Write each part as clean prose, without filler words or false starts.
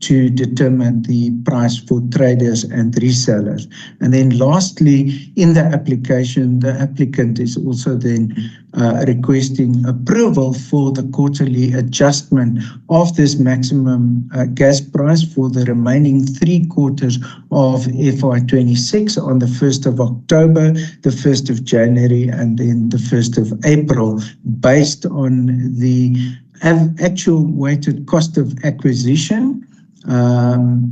to determine the price for traders and resellers. And then lastly, in the application, the applicant is also then requesting approval for the quarterly adjustment of this maximum gas price for the remaining 3 quarters of FY26 on the 1st of October, the 1st of January, and then the 1st of April, based on the actual weighted cost of acquisition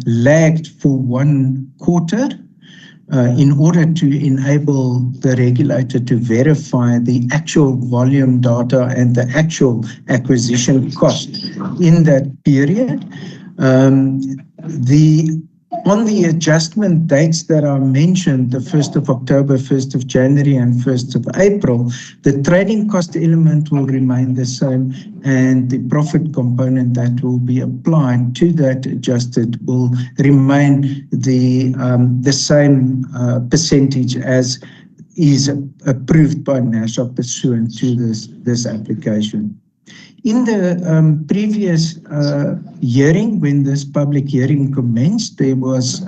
lagged for 1 quarter in order to enable the regulator to verify the actual volume data and the actual acquisition cost in that period. On the adjustment dates that are mentioned, the 1st of October, 1st of January, and 1st of April, the trading cost element will remain the same, and the profit component that will be applied to that adjusted will remain the same percentage as is approved by NASA pursuant to this application. In the previous hearing, when this public hearing commenced, there was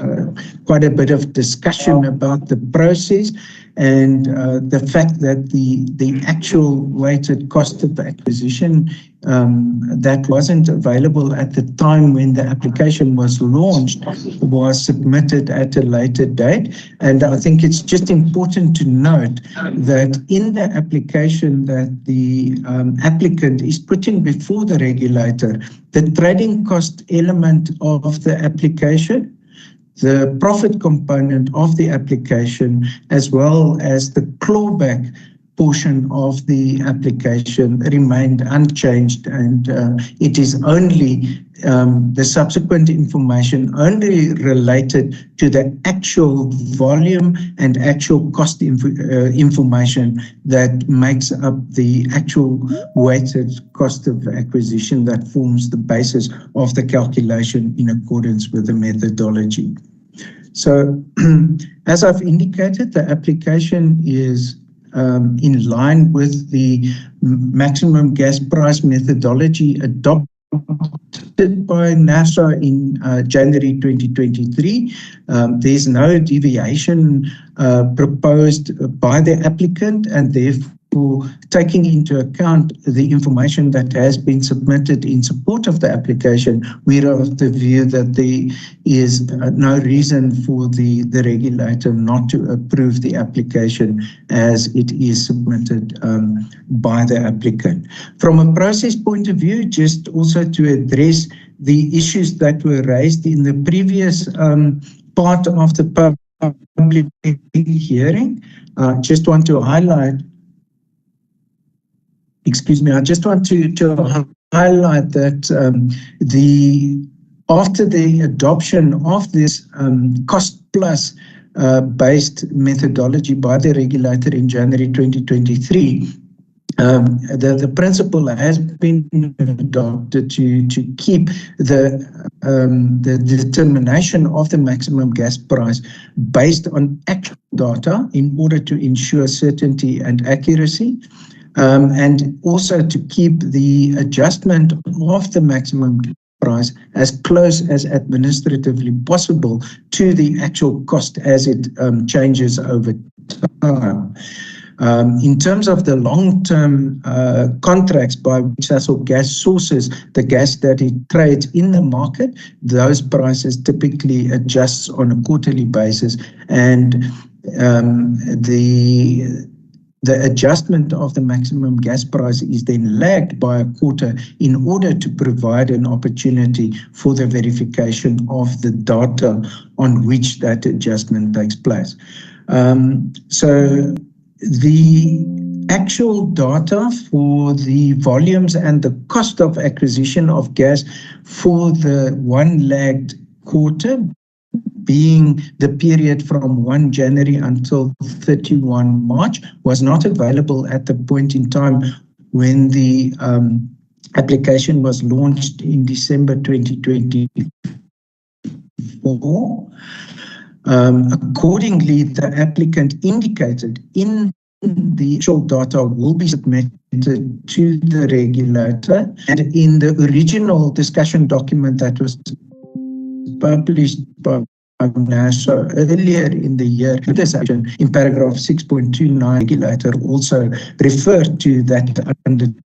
quite a bit of discussion about the process and the fact that the actual weighted cost of acquisition that wasn't available at the time when the application was launched was submitted at a later date. And I think it's just important to note that in the application that the applicant is putting before the regulator, the trading cost element of the application, the profit component of the application, as well as the clawback portion of the application remained unchanged, and it is only the subsequent information only related to the actual volume and actual cost information that makes up the actual weighted cost of acquisition that forms the basis of the calculation in accordance with the methodology. So, as I've indicated, the application is in line with the maximum gas price methodology adopted by NASA in January 2023. There's no deviation proposed by the applicant, and therefore taking into account the information that has been submitted in support of the application, we are of the view that there is no reason for the regulator not to approve the application as it is submitted by the applicant. From a process point of view, just also to address the issues that were raised in the previous part of the public hearing, just want to highlight I just want to highlight that after the adoption of this cost plus based methodology by the regulator in January 2023, the principle has been adopted to keep the determination of the maximum gas price based on actual data in order to ensure certainty and accuracy. And also to keep the adjustment of the maximum price as close as administratively possible to the actual cost as it changes over time. In terms of the long-term contracts by which Sasol Gas sources the gas that it trades in the market, those prices typically adjust on a quarterly basis, and the adjustment of the maximum gas price is then lagged by a quarter in order to provide an opportunity for the verification of the data on which that adjustment takes place. So the actual data for the volumes and the cost of acquisition of gas for the one lagged quarter, being the period from 1 January until 31 March, was not available at the point in time when the application was launched in December 2024. Accordingly, the applicant indicated in the actual data will be submitted to the regulator, and in the original discussion document that was published by NASA earlier in the year, the section in paragraph 6.29, regulator also referred to that undertaking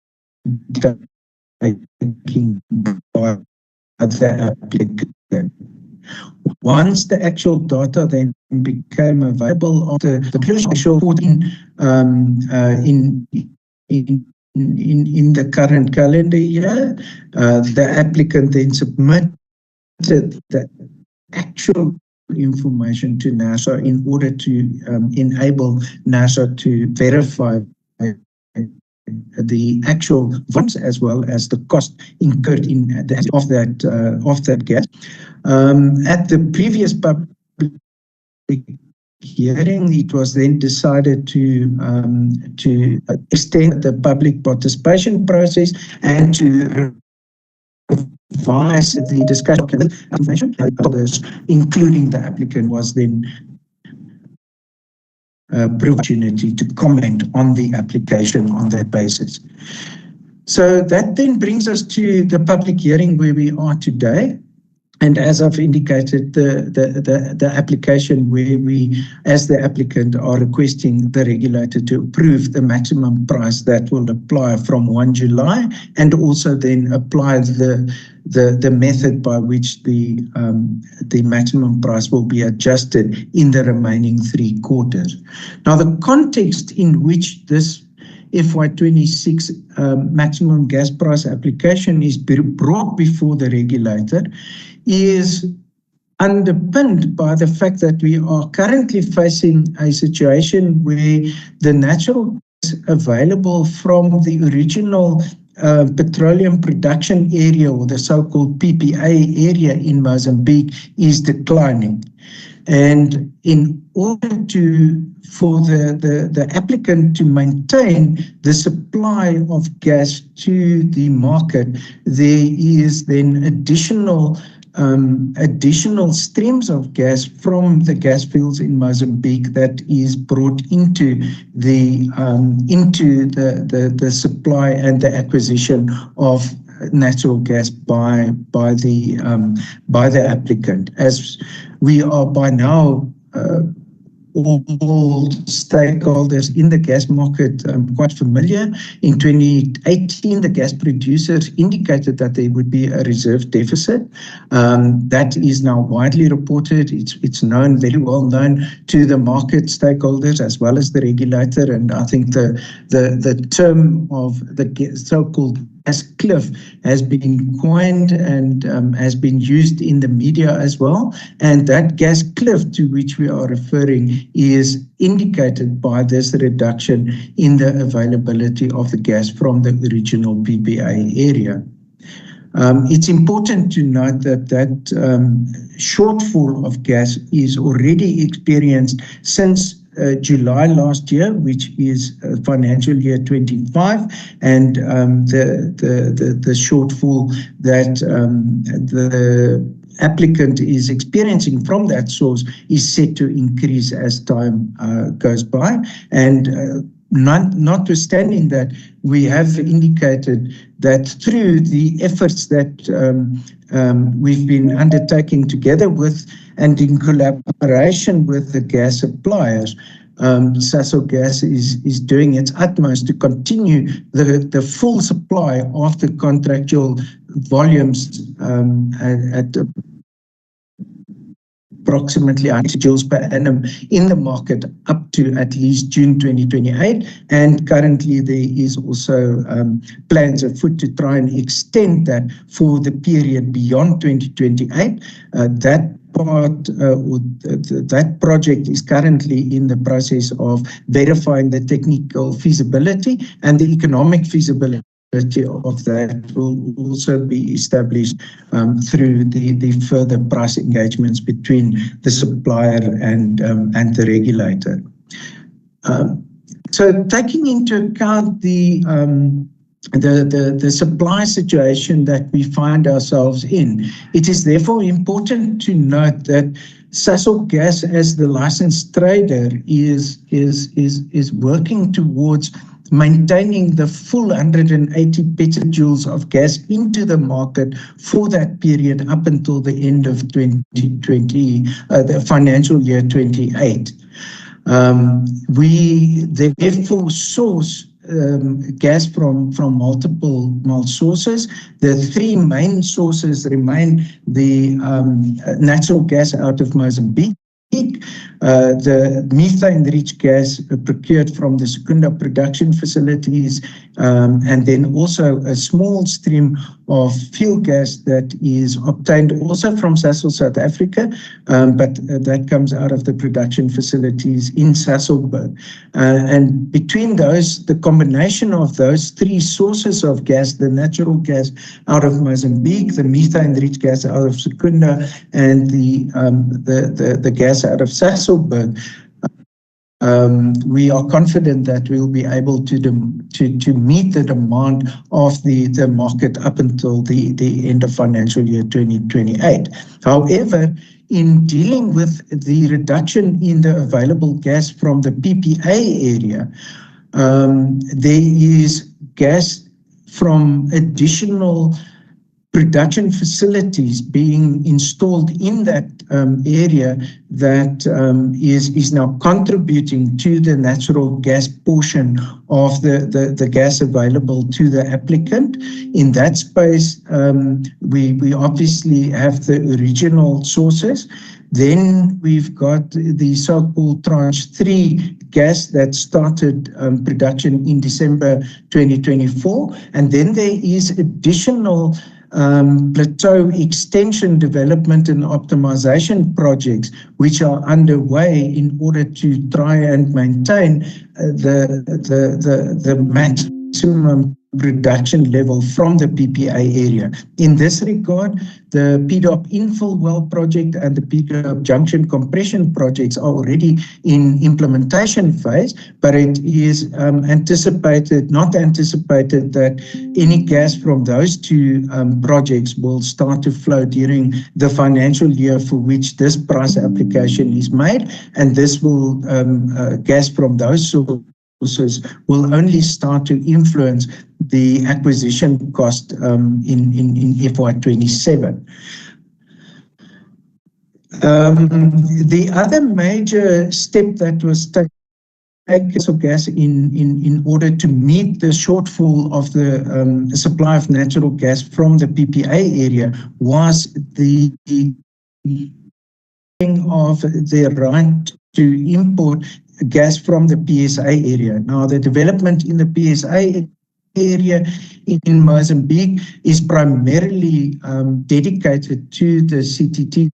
by the applicant. Once the actual data then became available after the crucial reporting in the current calendar year, the applicant then submitted the actual information to NASA in order to enable NASA to verify the actual funds as well as the cost incurred in of that gas. At the previous public hearing, it was then decided to extend the public participation process and to revise the discussion information, including the applicant, was then opportunity to comment on the application on that basis. So that then brings us to the public hearing where we are today. And as I've indicated, the application where we, as the applicant, are requesting the regulator to approve the maximum price that will apply from 1 July, and also then apply the method by which the maximum price will be adjusted in the remaining 3 quarters. Now, the context in which this FY26 maximum gas price application is brought before the regulator is underpinned by the fact that we are currently facing a situation where the natural gas available from the original petroleum production area, or the so-called PPA area in Mozambique, is declining. And in order for the applicant to maintain the supply of gas to the market, there is then additional streams of gas from the gas fields in Mozambique that is brought into the supply and the acquisition of natural gas by the applicant. As we are by now all stakeholders in the gas market quite familiar. In 2018, the gas producers indicated that there would be a reserve deficit. That is now widely reported. It's known, very well known to the market stakeholders as well as the regulator. And I think the term of the so-called gas cliff has been coined and has been used in the media as well. And that gas cliff to which we are referring is indicated by this reduction in the availability of the gas from the original PPA area. It's important to note that shortfall of gas is already experienced since July last year, which is financial year 25, and the shortfall that the applicant is experiencing from that source is set to increase as time goes by. And notwithstanding that, we have indicated that through the efforts that we've been undertaking together with and in collaboration with the gas suppliers, Sasol Gas is doing its utmost to continue the full supply of the contractual volumes at approximately 100 joules per annum in the market up to at least June 2028. And currently there is also plans afoot to try and extend that for the period beyond 2028. That project is currently in the process of verifying the technical feasibility, and the economic feasibility of that will also be established through the further price engagements between the supplier and the regulator. So taking into account the supply situation that we find ourselves in, it is therefore important to note that Sasol Gas, as the licensed trader, is working towards maintaining the full 180 petajoules of gas into the market for that period up until the end of 2020, the financial year 28. We therefore source gas from multiple sources. The three main sources remain the natural gas out of Mozambique, the methane-rich gas procured from the Secunda production facilities, and then also a small stream of fuel gas that is obtained also from Sasol South Africa, but that comes out of the production facilities in Sasolburg. And between those, the combination of those three sources of gas, the natural gas out of Mozambique, the methane-rich gas out of Secunda, and the gas out of Sasolburg, we are confident that we'll be able to meet the demand of the market up until the end of financial year 2028. However, in dealing with the reduction in the available gas from the PPA area, there is gas from additional production facilities being installed in that area that is now contributing to the natural gas portion of the gas available to the applicant. In that space, we obviously have the original sources. Then we've got the so-called Tranche 3 gas that started production in December 2024. And then there is additional plateau extension development and optimization projects which are underway in order to try and maintain the maximum production level from the PPA area. In this regard, the PDOP infill well project and the PDOP junction compression projects are already in implementation phase, but it is not anticipated that any gas from those two projects will start to flow during the financial year for which this price application is made, and this will gas from those sources will only start to influence the acquisition cost in FY27. The other major step that was taken of gas in order to meet the shortfall of the supply of natural gas from the PPA area was the of the right to import gas from the PSA area. Now, the development in the PSA area in Mozambique is primarily dedicated to the CTT.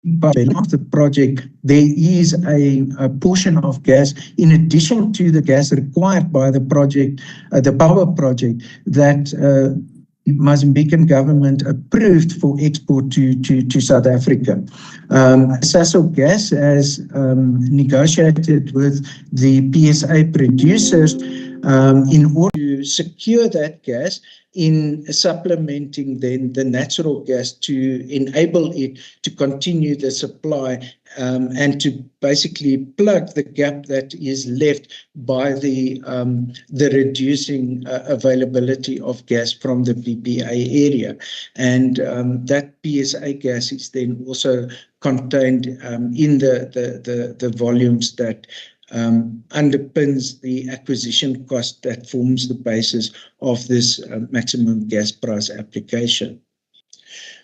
But of the project, there is a portion of gas in addition to the gas required by the project, the power project that Mozambican government approved for export to South Africa. Sasol Gas has negotiated with the PSA producers in order to secure that gas in supplementing then the natural gas to enable it to continue the supply and to basically plug the gap that is left by the reducing availability of gas from the PPA area. And that PSA gas is then also contained in the volumes that underpins the acquisition cost that forms the basis of this maximum gas price application.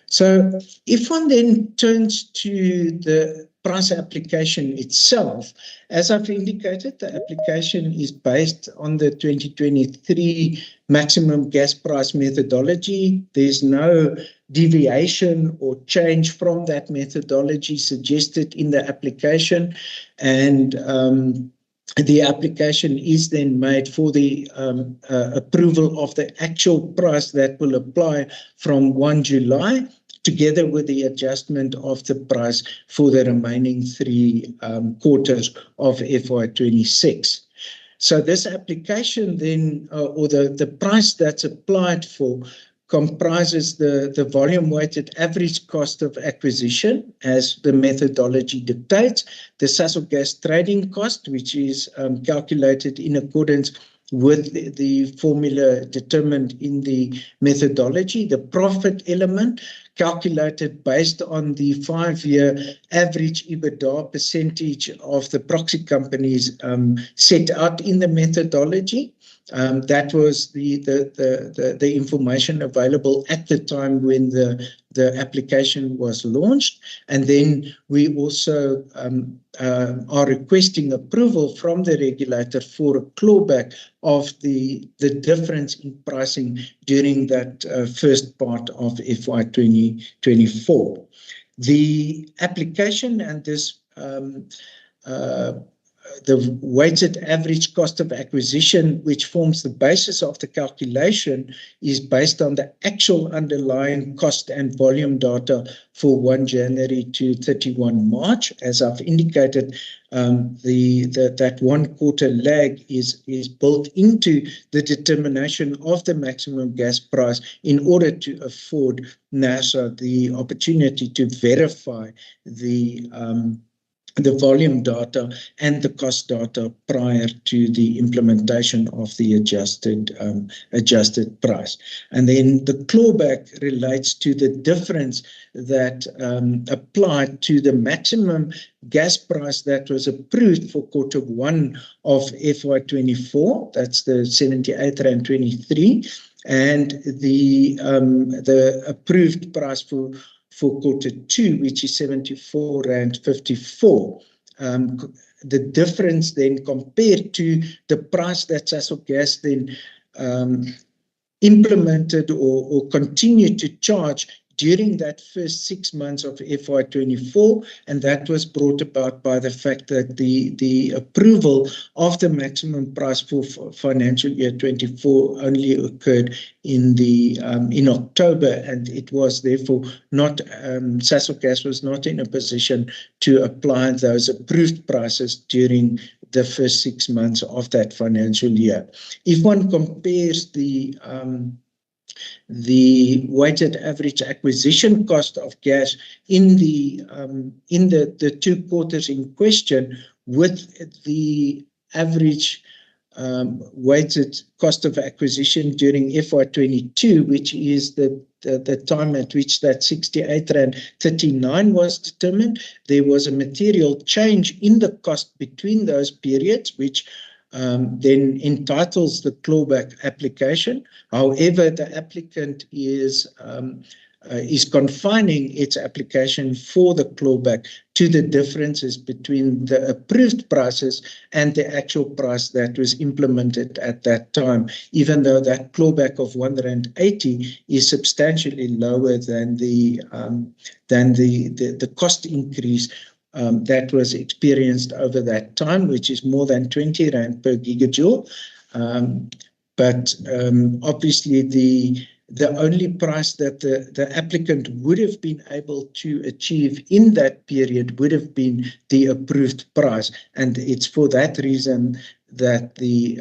So if one then turns to the price application itself, as I've indicated, the application is based on the 2023 maximum gas price methodology. There's no deviation or change from that methodology suggested in the application, and the application is then made for the approval of the actual price that will apply from 1 July, together with the adjustment of the price for the remaining 3 quarters of FY26. So this application then, or the price that's applied for, comprises the volume-weighted average cost of acquisition as the methodology dictates, the Sasol Gas trading cost, which is calculated in accordance with the formula determined in the methodology. The profit element calculated based on the 5-year average EBITDA percentage of the proxy companies set out in the methodology. That was the information available at the time when the application was launched. And then we also are requesting approval from the regulator for a clawback of the difference in pricing during that first part of FY 2024. The application and this the weighted average cost of acquisition, which forms the basis of the calculation, is based on the actual underlying cost and volume data for 1 January to 31 March. As I've indicated, that 1 quarter lag is built into the determination of the maximum gas price in order to afford NASA the opportunity to verify the volume data and the cost data prior to the implementation of the adjusted price. And then the clawback relates to the difference that applied to the maximum gas price that was approved for Q1 of FY 24. That's the 78.23 rand, and the approved price for Q2, which is 74.54 rand. The difference then compared to the price that Sasol Gas then implemented or continued to charge during that first 6 months of FY 24, and that was brought about by the fact that the approval of the maximum price for financial year 24 only occurred in October, and it was therefore not Sasol Gas was not in a position to apply those approved prices during the first 6 months of that financial year. If one compares the weighted average acquisition cost of gas in the 2 quarters in question with the average weighted cost of acquisition during FY 22, which is the time at which that 68.39 rand was determined, there was a material change in the cost between those periods, which then entitles the clawback application. However, the applicant is confining its application for the clawback to the differences between the approved prices and the actual price that was implemented at that time, even though that clawback of R1.80 is substantially lower than the cost increase that was experienced over that time, which is more than 20 rand per gigajoule. But obviously the only price that the applicant would have been able to achieve in that period would have been the approved price, and it's for that reason that the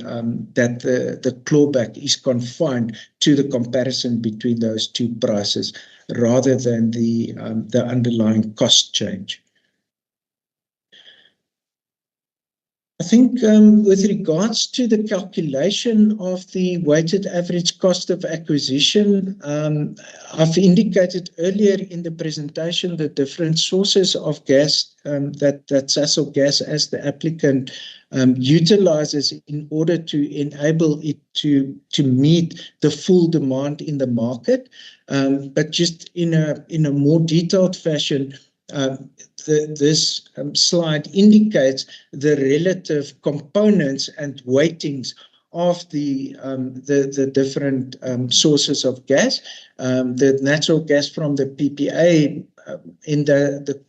clawback is confined to the comparison between those two prices rather than the underlying cost change. I think with regards to the calculation of the weighted average cost of acquisition, I've indicated earlier in the presentation the different sources of gas that Sasol Gas as the applicant utilizes in order to enable it to meet the full demand in the market. But just in a more detailed fashion, this slide indicates the relative components and weightings of the different sources of gas. The natural gas from the PPA in the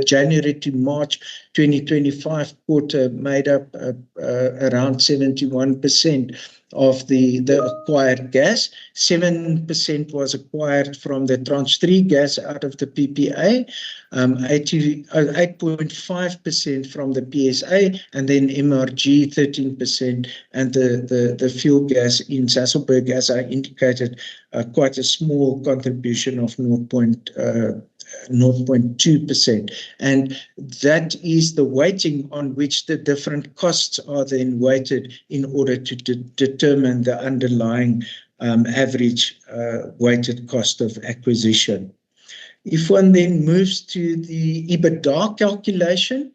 January to March 2025 quarter made up around 71% of the acquired gas. 7% was acquired from the Tranche 3 gas out of the PPA, 8.5% from the PSA, and then MRG 13%, and the fuel gas in Sasolburg, as I indicated, quite a small contribution of 0.8%. 0.2%. And that is the weighting on which the different costs are then weighted in order to determine the underlying average weighted cost of acquisition. If one then moves to the EBITDA calculation,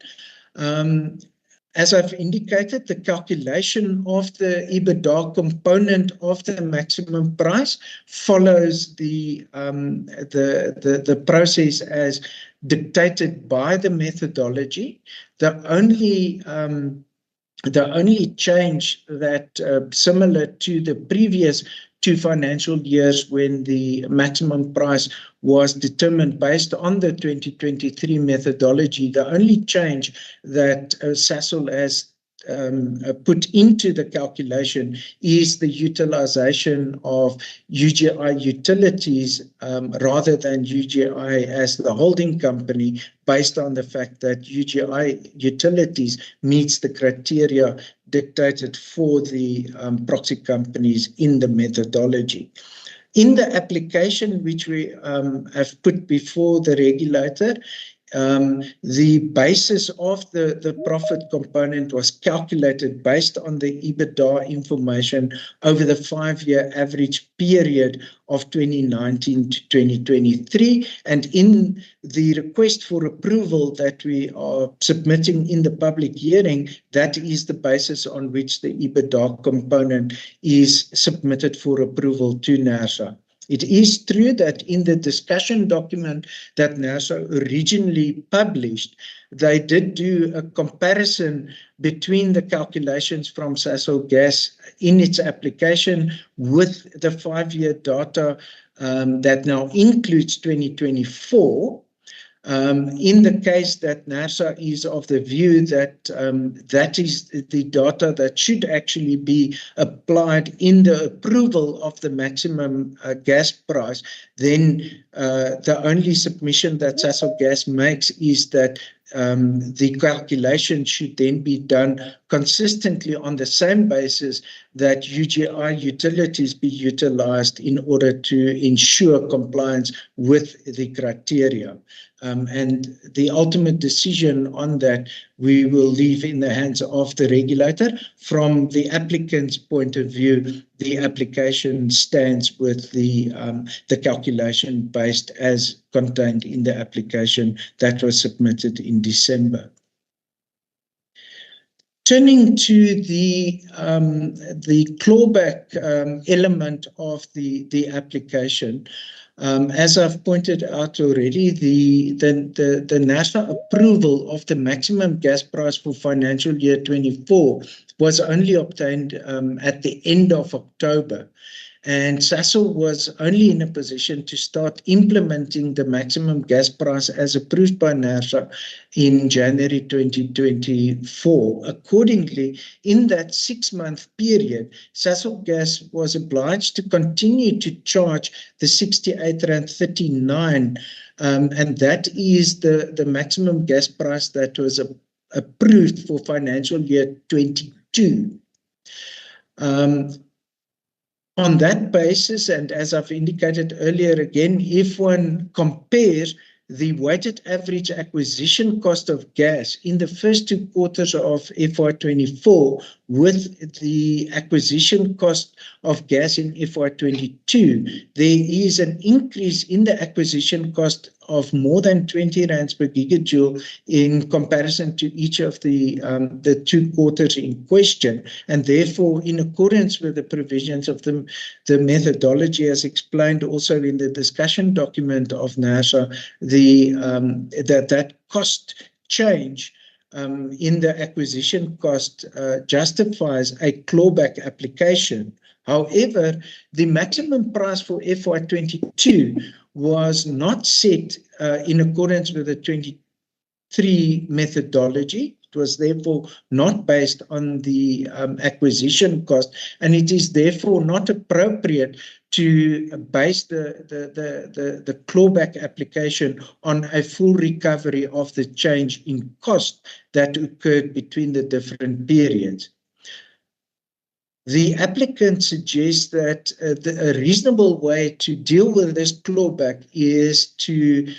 as I've indicated, the calculation of the EBITDA component of the maximum price follows the process as dictated by the methodology. The only change that, similar to the previous 2 financial years when the maximum price was determined based on the 2023 methodology, the only change that Sasol has put into the calculation is the utilization of UGI Utilities rather than UGI as the holding company, based on the fact that UGI Utilities meets the criteria dictated for the proxy companies in the methodology. In the application which we have put before the regulator, the basis of the profit component was calculated based on the EBITDA information over the 5-year average period of 2019 to 2023. And in the request for approval that we are submitting in the public hearing, that is the basis on which the EBITDA component is submitted for approval to NERSA. It is true that in the discussion document that NERSA originally published, they did do a comparison between the calculations from Sasol Gas in its application with the 5-year data that now includes 2024. In the case that NERSA is of the view that that is the data that should actually be applied in the approval of the maximum gas price, then the only submission that Sasol Gas makes is that the calculation should then be done consistently on the same basis that UGI Utilities be utilized in order to ensure compliance with the criteria. And the ultimate decision on that we will leave in the hands of the regulator. From the applicant's point of view, the application stands with the calculation based as contained in the application that was submitted in December. Turning to the clawback element of the application, as I've pointed out already, the NERSA approval of the maximum gas price for financial year 24 was only obtained at the end of October. And Sasol was only in a position to start implementing the maximum gas price as approved by NERSA in January 2024. Accordingly, in that 6-month period, Sasol Gas was obliged to continue to charge the 68.39 rand, and that is the maximum gas price that was approved for financial year 22. On that basis, and as I've indicated earlier again, if one compares the weighted average acquisition cost of gas in the first 2 quarters of FY24 with the acquisition cost of gas in FY22, there is an increase in the acquisition cost of more than 20 rands per gigajoule in comparison to each of the 2 quarters in question. And therefore, in accordance with the provisions of the methodology as explained also in the discussion document of NERSA, that cost change in the acquisition cost justifies a clawback application. However, the maximum price for FY22 was not set in accordance with the 23 methodology. It was therefore not based on the acquisition cost, and it is therefore not appropriate to base the clawback application on a full recovery of the change in cost that occurred between the different periods. The applicant suggests that a reasonable way to deal with this clawback is to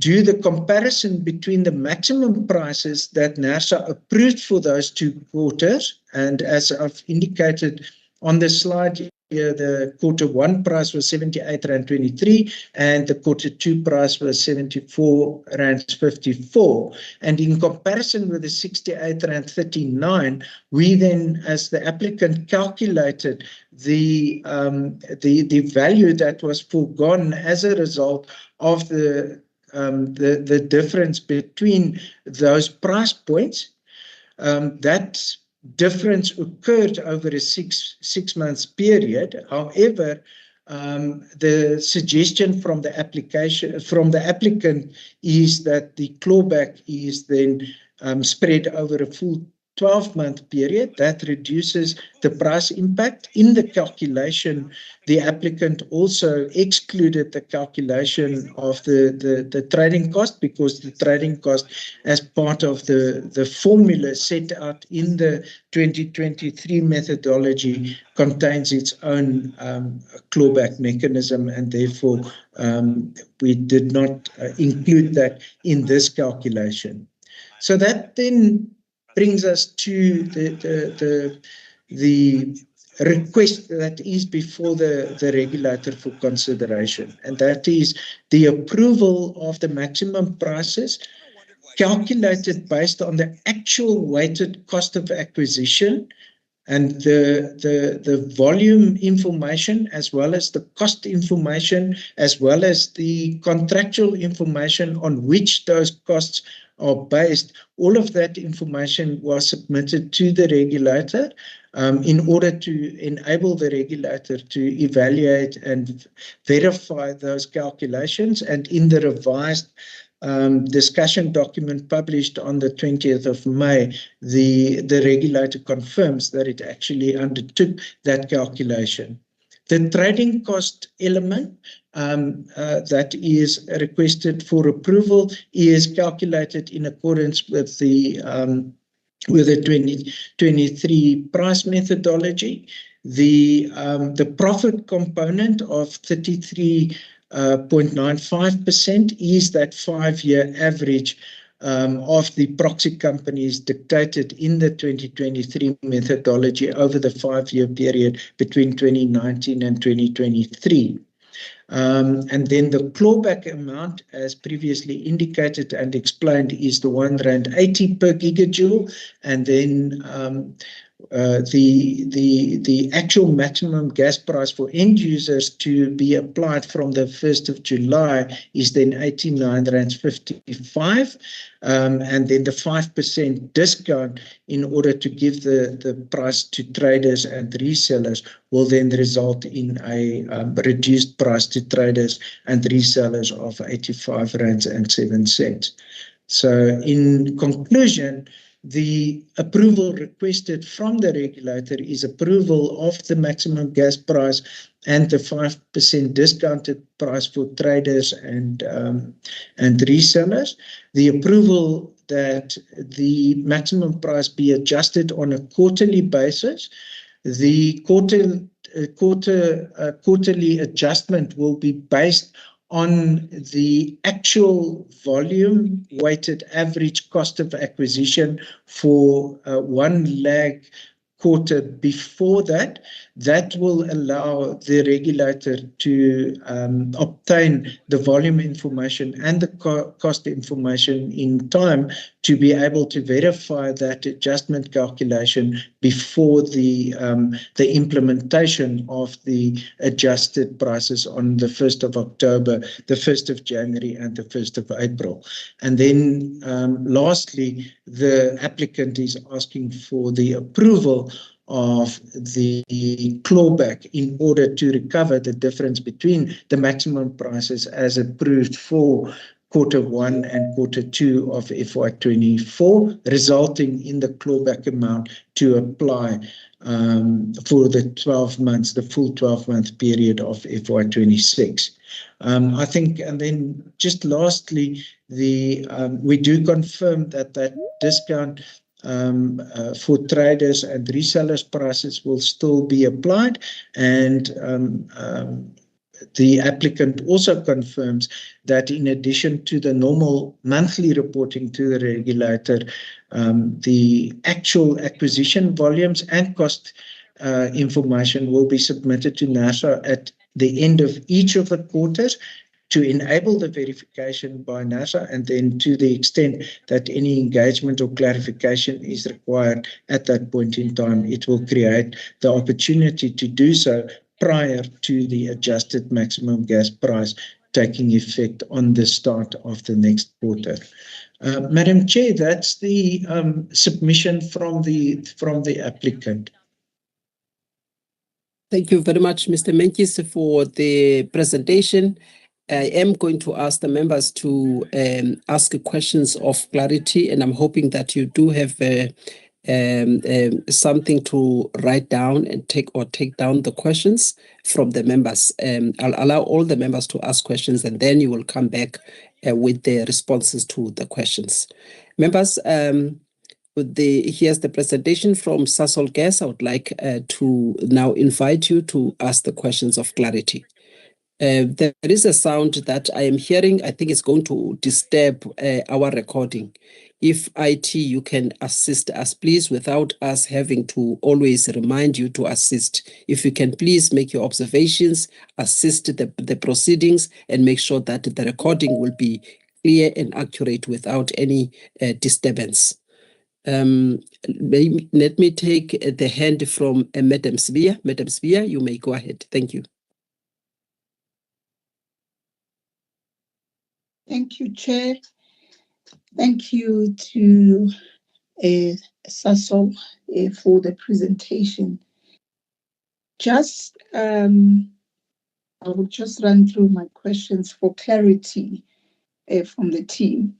do the comparison between the maximum prices that NERSA approved for those 2 quarters. And as I've indicated on the slide here, the Q1 price was R78.23 and the Q2 price was R74.54. And in comparison with the R68.39, we then, as the applicant, calculated the value that was foregone as a result of the difference between those price points. That difference occurred over a six months period. However, the suggestion from the applicant is that the clawback is then spread over a full 12-month period. That reduces the price impact. In the calculation, the applicant also excluded the calculation of the trading cost, because the trading cost, as part of the formula set out in the 2023 methodology, contains its own clawback mechanism, and therefore we did not include that in this calculation. So that then brings us to the request that is before the regulator for consideration, and that is the approval of the maximum prices calculated based on the actual weighted cost of acquisition and the volume information, as well as the cost information, as well as the contractual information on which those costs are based. All of that information was submitted to the regulator in order to enable the regulator to evaluate and verify those calculations. And in the revised discussion document published on the 20th of May, the regulator confirms that it actually undertook that calculation. The trading cost element that is requested for approval is calculated in accordance with the 2023 price methodology. The profit component of 33.95% is that 5-year average of the proxy companies dictated in the 2023 methodology over the 5-year period between 2019 and 2023. And then the clawback amount, as previously indicated and explained, is the R1.80 per gigajoule, and then the actual maximum gas price for end users to be applied from the 1st of July is then R89.55, and then the 5% discount in order to give the price to traders and resellers will then result in a reduced price to traders and resellers of R85.07. So in conclusion, the approval requested from the regulator is approval of the maximum gas price and the 5% discounted price for traders and resellers. The approval that the maximum price be adjusted on a quarterly basis. The quarterly adjustment will be based on the actual volume weighted average cost of acquisition for one lag quarter before that. That will allow the regulator to obtain the volume information and the cost information in time to be able to verify that adjustment calculation before the implementation of the adjusted prices on the 1st of October, the 1st of January, and the 1st of April. And then lastly, the applicant is asking for the approval of the clawback in order to recover the difference between the maximum prices as approved for Q1 and Q2 of FY24, resulting in the clawback amount to apply for the 12 months, the full 12-month period of FY26. I think, and then just lastly, we do confirm that discount for traders and resellers prices will still be applied, and the applicant also confirms that in addition to the normal monthly reporting to the regulator, the actual acquisition volumes and cost information will be submitted to NASA at the end of each of the quarters to enable the verification by NASA, and then to the extent that any engagement or clarification is required at that point in time, it will create the opportunity to do so prior to the adjusted maximum gas price taking effect on the start of the next quarter. Madam Chair, that's the submission from the applicant. Thank you very much, Mr. Menkis, for the presentation. I am going to ask the members to ask questions of clarity, and I'm hoping that you do have something to write down and take down the questions from the members. I'll allow all the members to ask questions, and then you will come back with the responses to the questions. Members, here's the presentation from Sasol Gas. I would like to now invite you to ask the questions of clarity. There is a sound that I am hearing. I think it's going to disturb our recording. If IT, you can assist us, please, without us having to always remind you to assist. If you can please make your observations, assist the proceedings, and make sure that the recording will be clear and accurate without any disturbance. Let me take the hand from Madam Sbiya. Madam Sbiya, you may go ahead. Thank you. Thank you, Chair. Thank you to Sasol for the presentation. I will just run through my questions for clarity from the team.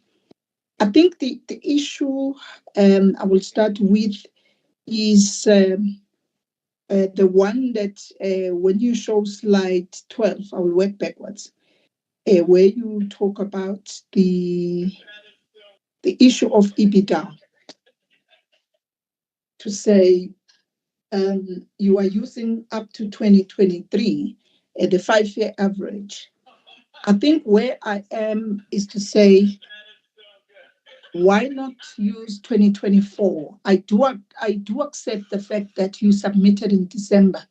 I think the issue I will start with is the one that when you show slide 12, I will work backwards. Where you talk about the issue of EBITDA, to say you are using up to 2023 at the 5-year average. I think where I am is to say, why not use 2024? I do accept the fact that you submitted in December.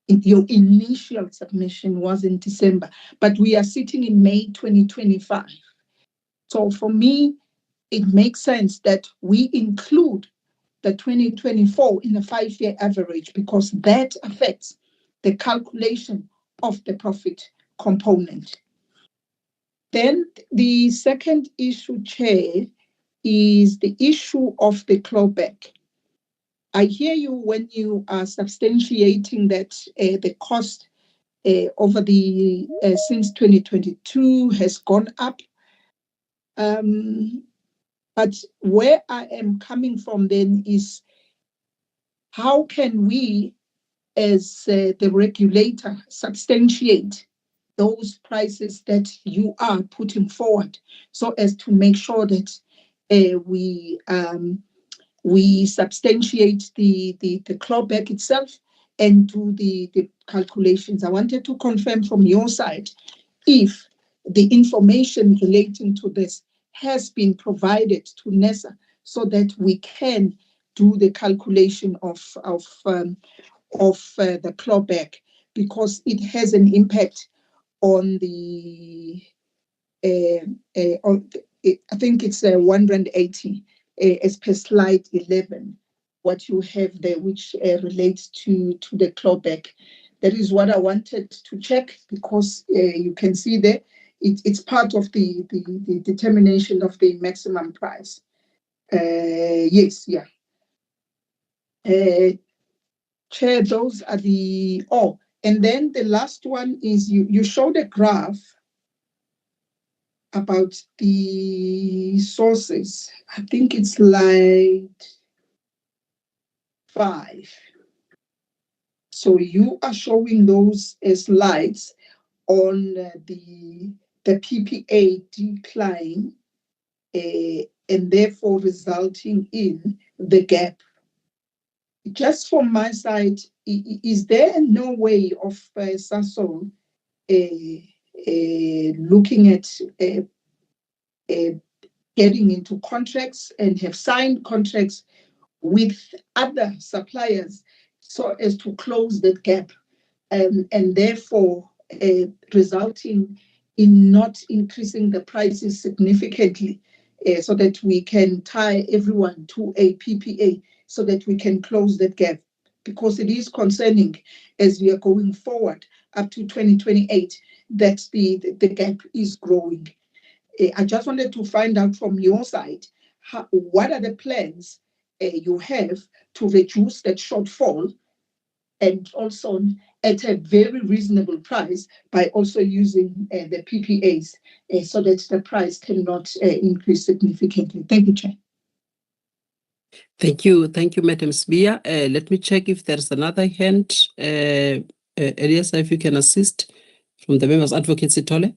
Your initial submission was in December, but we are sitting in May 2025. So for me, it makes sense that we include the 2024 in the 5-year average, because that affects the calculation of the profit component. Then the second issue, Chair, is the issue of the clawback. I hear you when you are substantiating that the cost over the since 2022 has gone up. But where I am coming from then is, how can we, as the regulator, substantiate those prices that you are putting forward, so as to make sure that we substantiate the clawback itself and do the calculations. I wanted to confirm from your side if the information relating to this has been provided to NESA, so that we can do the calculation of the clawback, because it has an impact on the I think it's 180 as per slide 11, what you have there, which relates to the clawback. That is what I wanted to check, because you can see there, it's part of the determination of the maximum price. Yes, yeah. Chair, those are the, and then the last one is you showed a graph about the sources. I think it's slide 5. So you are showing those slides on the PPA decline, and therefore resulting in the gap. Just from my side, is there no way of Sasol looking at getting into contracts and have signed contracts with other suppliers so as to close that gap, and therefore resulting in not increasing the prices significantly, so that we can tie everyone to a PPA so that we can close that gap, because it is concerning as we are going forward up to 2028 that the gap is growing. I just wanted to find out from your side, what are the plans you have to reduce that shortfall, and also at a very reasonable price by also using the PPAs, so that the price cannot increase significantly. Thank you, Chair. Thank you, Madam Spear. Let me check if there's another hand. Elias, if you can assist from the members. Advocate Sithole.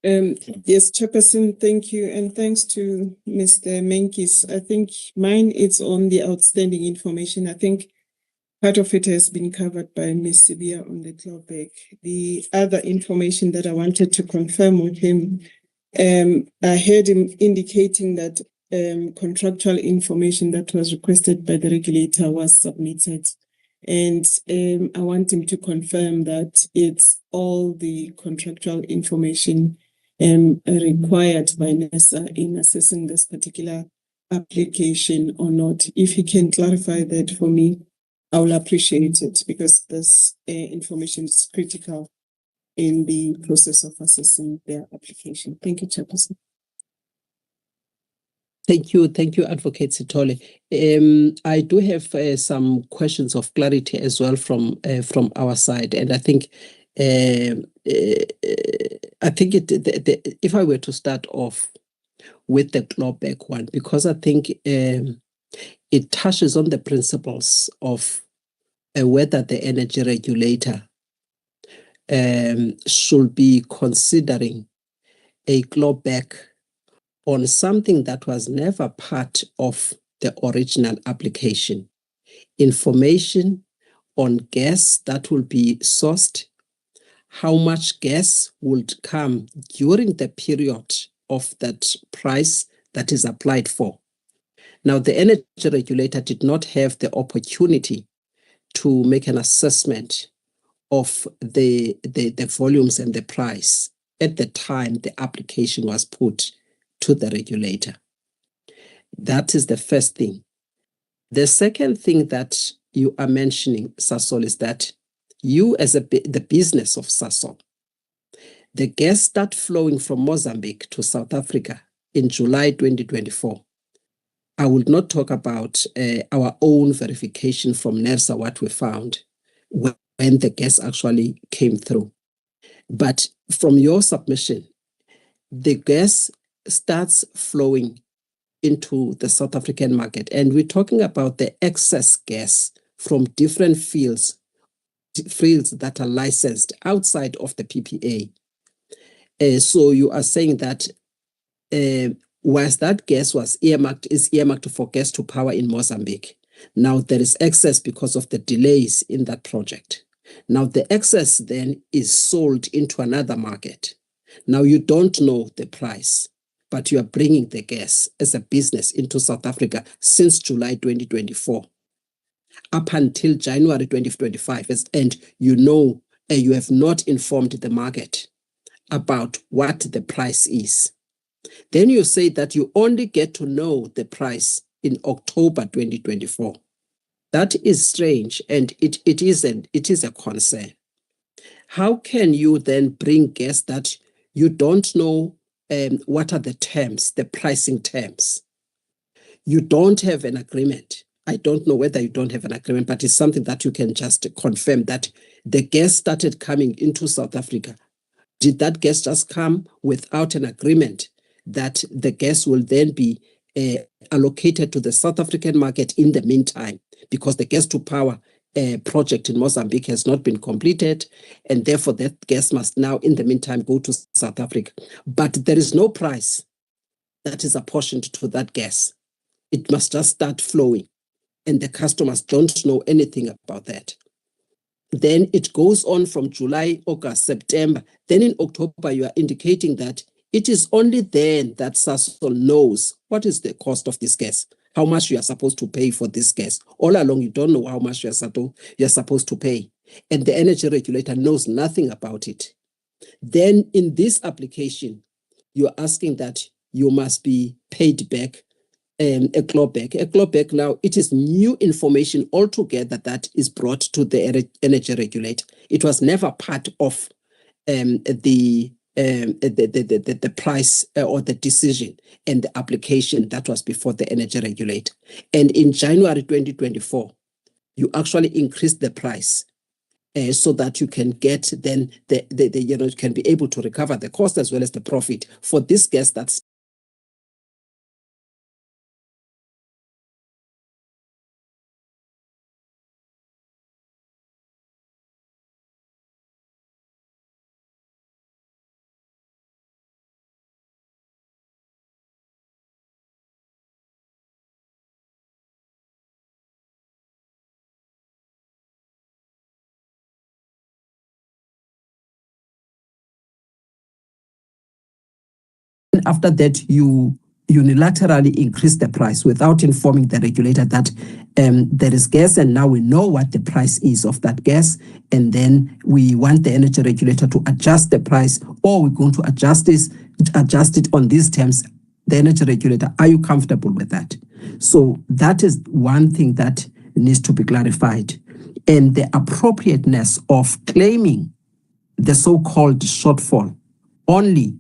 Yes, Chairperson, thank you. And thanks to Mr. Menkis. I think mine is on the outstanding information. I think part of it has been covered by Ms. Sibia on the clawback. The other information that I wanted to confirm with him, I heard him indicating that contractual information that was requested by the regulator was submitted. And I want him to confirm that it's all the contractual information required by NESA in assessing this particular application or not. If he can clarify that for me, I will appreciate it, because this information is critical in the process of assessing their application. Thank you, Chairperson. Thank you, Advocate Sithole. I do have some questions of clarity as well from our side, and I think if I were to start off with the clawback one, because I think it touches on the principles of whether the energy regulator should be considering a clawback on something that was never part of the original application. Information on gas that will be sourced, how much gas would come during the period of that price that is applied for. Now, the energy regulator did not have the opportunity to make an assessment of the volumes and the price at the time the application was put to the regulator. That is the first thing. The second thing that you are mentioning, Sasol, is that you, as the business of Sasol, the gas started flowing from Mozambique to South Africa in July 2024. I will not talk about our own verification from NERSA, what we found when the gas actually came through. But from your submission, the gas starts flowing into the South African market. And we're talking about the excess gas from different fields that are licensed outside of the PPA. So you are saying that whilst that gas is earmarked for gas to power in Mozambique, now there is excess because of the delays in that project. Now the excess then is sold into another market. Now you don't know the price, but you are bringing the gas as a business into South Africa since July 2024 up until January 2025, and you have not informed the market about what the price is. Then you say that you only get to know the price in October 2024. That is strange, and it is a concern. How can you then bring gas that you don't know what are the terms, the pricing terms? You don't have an agreement. I don't know whether you don't have an agreement, but it's something that you can just confirm that the gas started coming into South Africa. Did that gas just come without an agreement that the gas will then be allocated to the South African market in the meantime, because the gas to power project in Mozambique has not been completed, and therefore that gas must now in the meantime go to South Africa. But there is no price that is apportioned to that gas. It must just start flowing, and the customers don't know anything about that. Then it goes on from July, August, September. Then in October, you are indicating that it is only then that Sasol knows what is the cost of this gas, how much you are supposed to pay for this gas. All along, you don't know how much you are supposed to pay. And the energy regulator knows nothing about it. Then in this application, you're asking that you must be paid back a clawback. A clawback now, it is new information altogether that is brought to the energy regulator. It was never part of the price or the decision and the application that was before the energy regulator. And in January 2024, you actually increased the price so that you can get then you can be able to recover the cost as well as the profit for this gas that's after that you unilaterally increase the price without informing the regulator that there is gas, and now we know what the price is of that gas, and then we want the energy regulator to adjust the price, or we're going to adjust it on these terms. The energy regulator, are you comfortable with that? So that is one thing that needs to be clarified, and the appropriateness of claiming the so-called shortfall only.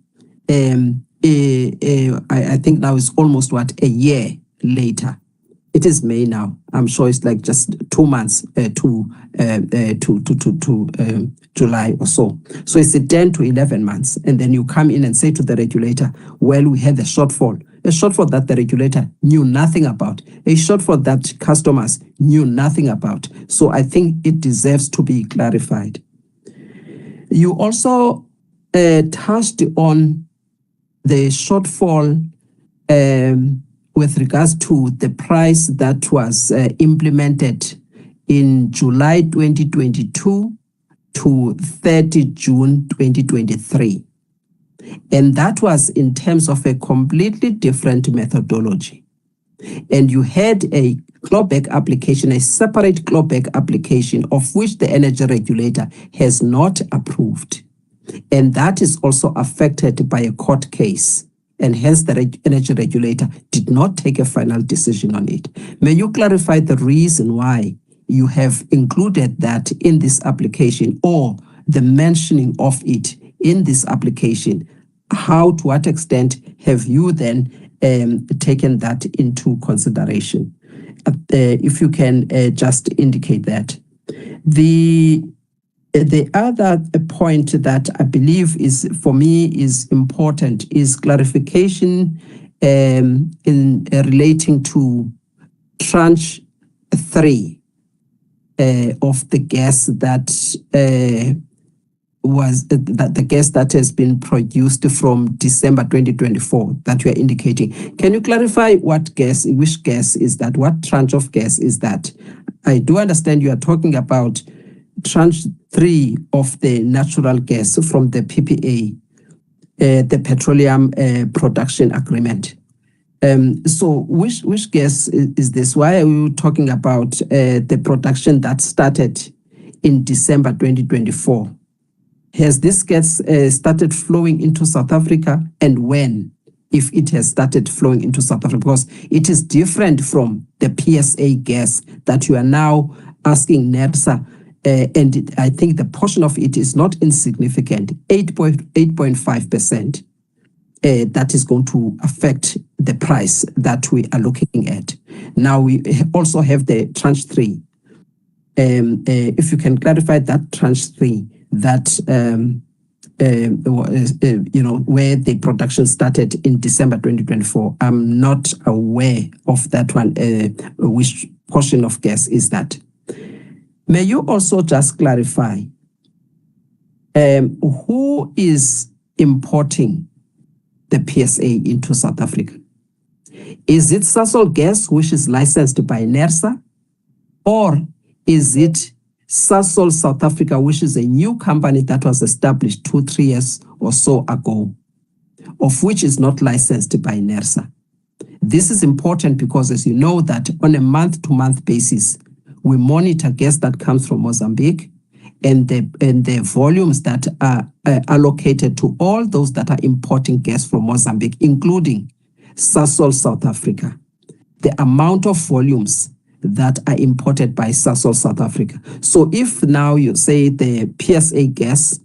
I think now it's almost a year later. It is May now. I'm sure it's like just 2 months to July or so. So it's 10 to 11 months, and then you come in and say to the regulator, "Well, we had a shortfall that the regulator knew nothing about, a shortfall that customers knew nothing about." So I think it deserves to be clarified. You also touched on the shortfall with regards to the price that was implemented in July 2022 to 30 June 2023. And that was in terms of a completely different methodology. And you had a clawback application, a separate clawback application, of which the energy regulator has not approved. And that is also affected by a court case, and hence the energy regulator did not take a final decision on it. May you clarify the reason why you have included that in this application, or the mentioning of it in this application? How, to what extent have you then taken that into consideration? If you can just indicate that. The other point that I believe is, for me, is important is clarification in relating to tranche 3 of the gas that the gas that has been produced from December 2024 that you are indicating. Can you clarify which gas is that? What tranche of gas is that? I do understand you are talking about tranche 3 of the natural gas from the PPA, the petroleum production agreement. So which gas is this? Why are we talking about the production that started in December 2024? Has this gas started flowing into South Africa, and when, if it has started flowing into South Africa? Because it is different from the PSA gas that you are now asking NERSA. And I think the portion of it is not insignificant, 8.5%. That is going to affect the price that we are looking at. Now we also have the tranche 3. If you can clarify that tranche 3, that where the production started in December 2024. I'm not aware of that one. Which portion of gas is that? May you also just clarify who is importing the PSA into South Africa? Is it Sasol Gas, which is licensed by NERSA, or is it Sasol South Africa, which is a new company that was established 2-3 years or so ago, of which is not licensed by NERSA. This is important because, as you know, that on a month-to-month basis, we monitor gas that comes from Mozambique and the volumes that are allocated to all those that are importing gas from Mozambique, including Sasol South Africa. The amount of volumes that are imported by Sasol South Africa. So if now you say the PSA gas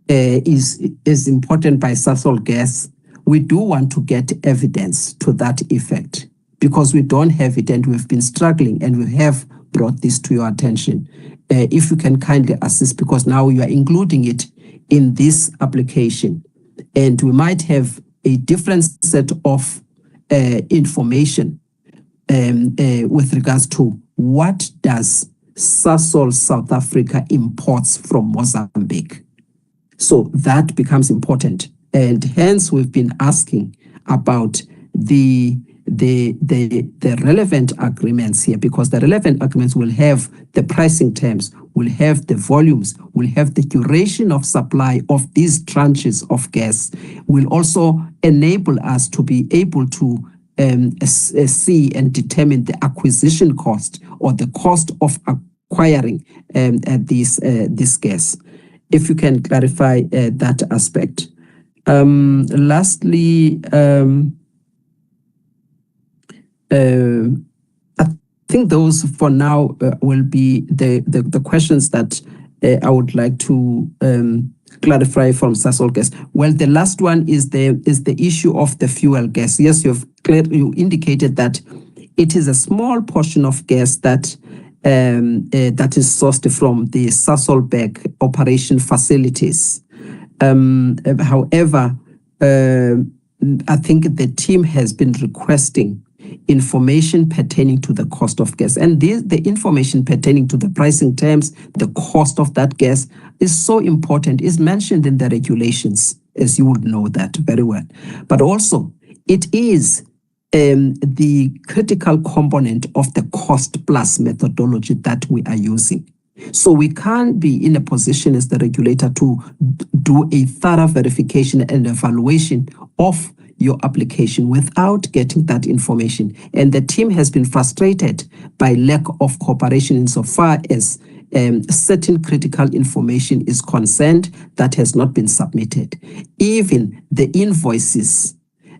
is imported by Sasol Gas, we do want to get evidence to that effect because we don't have it and we've been struggling and we have brought this to your attention. If you can kindly assist, because now you are including it in this application and we might have a different set of information with regards to what does Sasol South Africa imports from Mozambique. So that becomes important. And hence we've been asking about the relevant agreements here, because the relevant agreements will have the pricing terms, will have the volumes, will have the duration of supply of these tranches of gas, will also enable us to be able to see and determine the acquisition cost or the cost of acquiring this gas. If you can clarify that aspect. Lastly, I think those for now will be the questions that I would like to clarify from Sasol Gas. Well, the last one is the issue of the fuel gas. Yes, you indicated that it is a small portion of gas that that is sourced from the Sasolburg operation facilities. However, I think the team has been requesting information pertaining to the cost of gas. And the information pertaining to the pricing terms, the cost of that gas is so important, is mentioned in the regulations, as you would know that very well. But also, it is the critical component of the cost plus methodology that we are using. So we can't be in a position as the regulator to do a thorough verification and evaluation of your application without getting that information. And the team has been frustrated by lack of cooperation insofar as certain critical information is concerned that has not been submitted. Even the invoices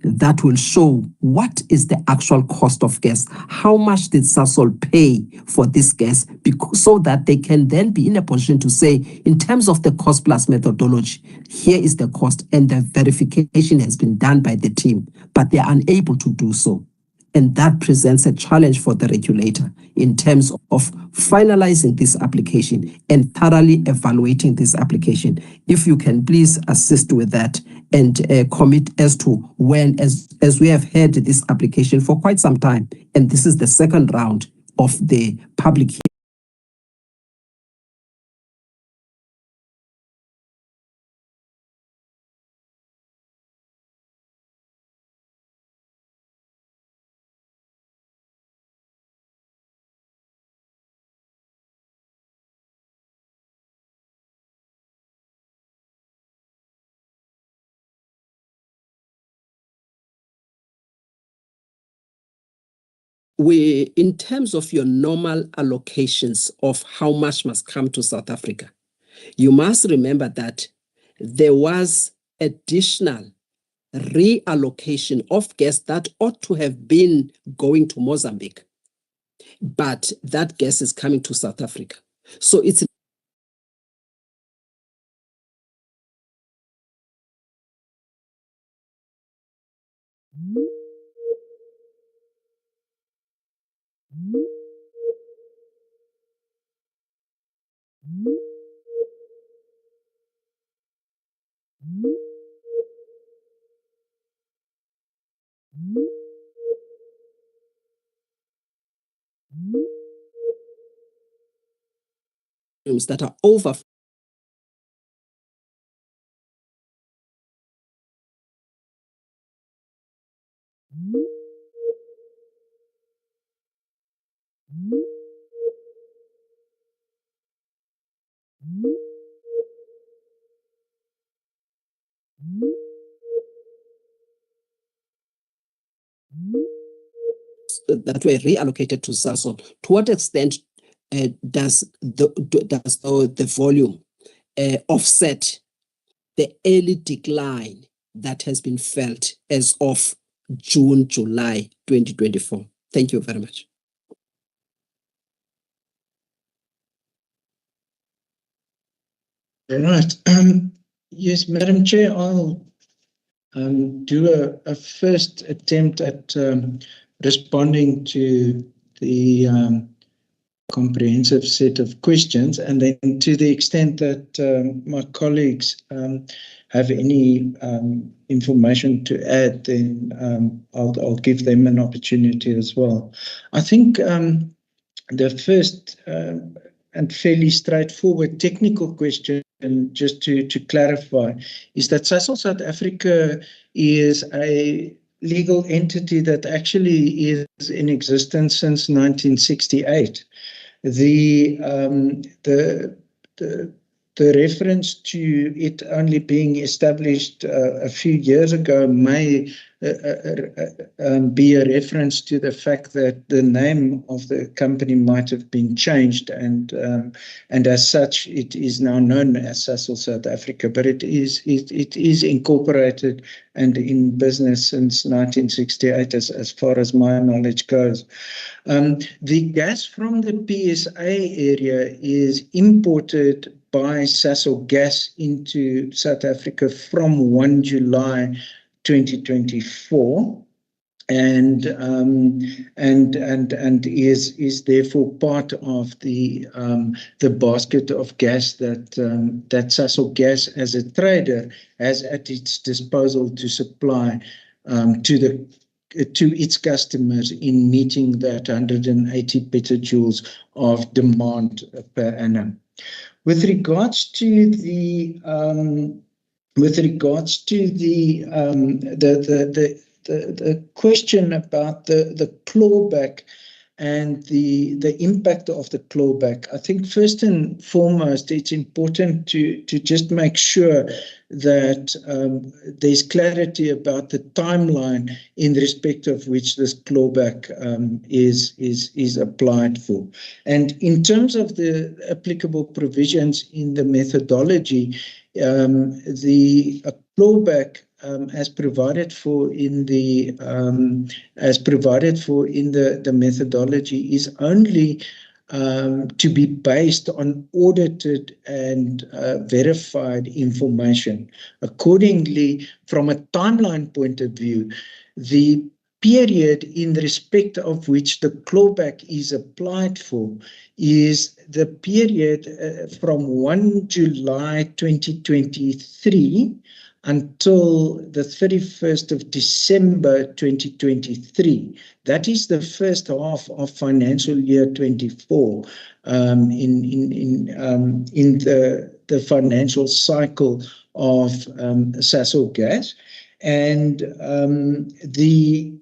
that will show what is the actual cost of gas, how much did Sasol pay for this gas, so that they can then be in a position to say, in terms of the cost plus methodology, here is the cost, and the verification has been done by the team, but they are unable to do so. And that presents a challenge for the regulator in terms of finalizing this application and thoroughly evaluating this application. If you can please assist with that and commit as to when, as we have had this application for quite some time, and this is the second round of the public hearing. In terms of your normal allocations of how much must come to South Africa, you must remember that there was additional reallocation of gas that ought to have been going to Mozambique, but that gas is coming to South Africa. So it's that are over. that were reallocated to Sasol, to what extent does the volume offset the early decline that has been felt as of June, July 2024? Thank you very much. All right. Yes, Madam Chair, I'll do a first attempt at responding to the comprehensive set of questions, and then to the extent that my colleagues have any information to add, then I'll give them an opportunity as well. I think the first and fairly straightforward technical question, just to clarify, is that Sasol South Africa is a legal entity that actually is in existence since 1968. The reference to it only being established a few years ago may be a reference to the fact that the name of the company might have been changed, and as such it is now known as Sasol South Africa, but it is incorporated and in business since 1968 as far as my knowledge goes. The gas from the PSA area is imported by Sasol Gas into South Africa from 1 July 2024, and is therefore part of the basket of gas that Sasol Gas as a trader has at its disposal to supply to its customers in meeting that 180 petajoules of demand per annum. With regards to the question about the clawback and the impact of the clawback, I think first and foremost it's important to just make sure that there's clarity about the timeline in respect of which this clawback is applied for. And in terms of the applicable provisions in the methodology, the clawback as provided for in the methodology is only to be based on audited and verified information. Accordingly, from a timeline point of view, the period in respect of which the clawback is applied for is the period from 1 July 2023 until the 31st of December 2023. That is the first half of financial year 24 in the financial cycle of Sasol Gas. And the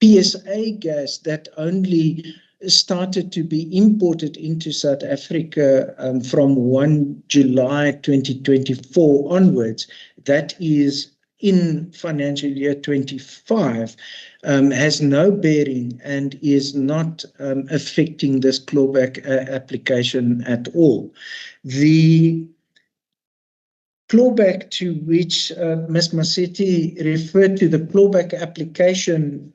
PSA gas that only started to be imported into South Africa from 1 July 2024 onwards, that is in financial year 25, has no bearing and is not affecting this clawback application at all. The clawback to which Ms. Masetti referred to, the clawback application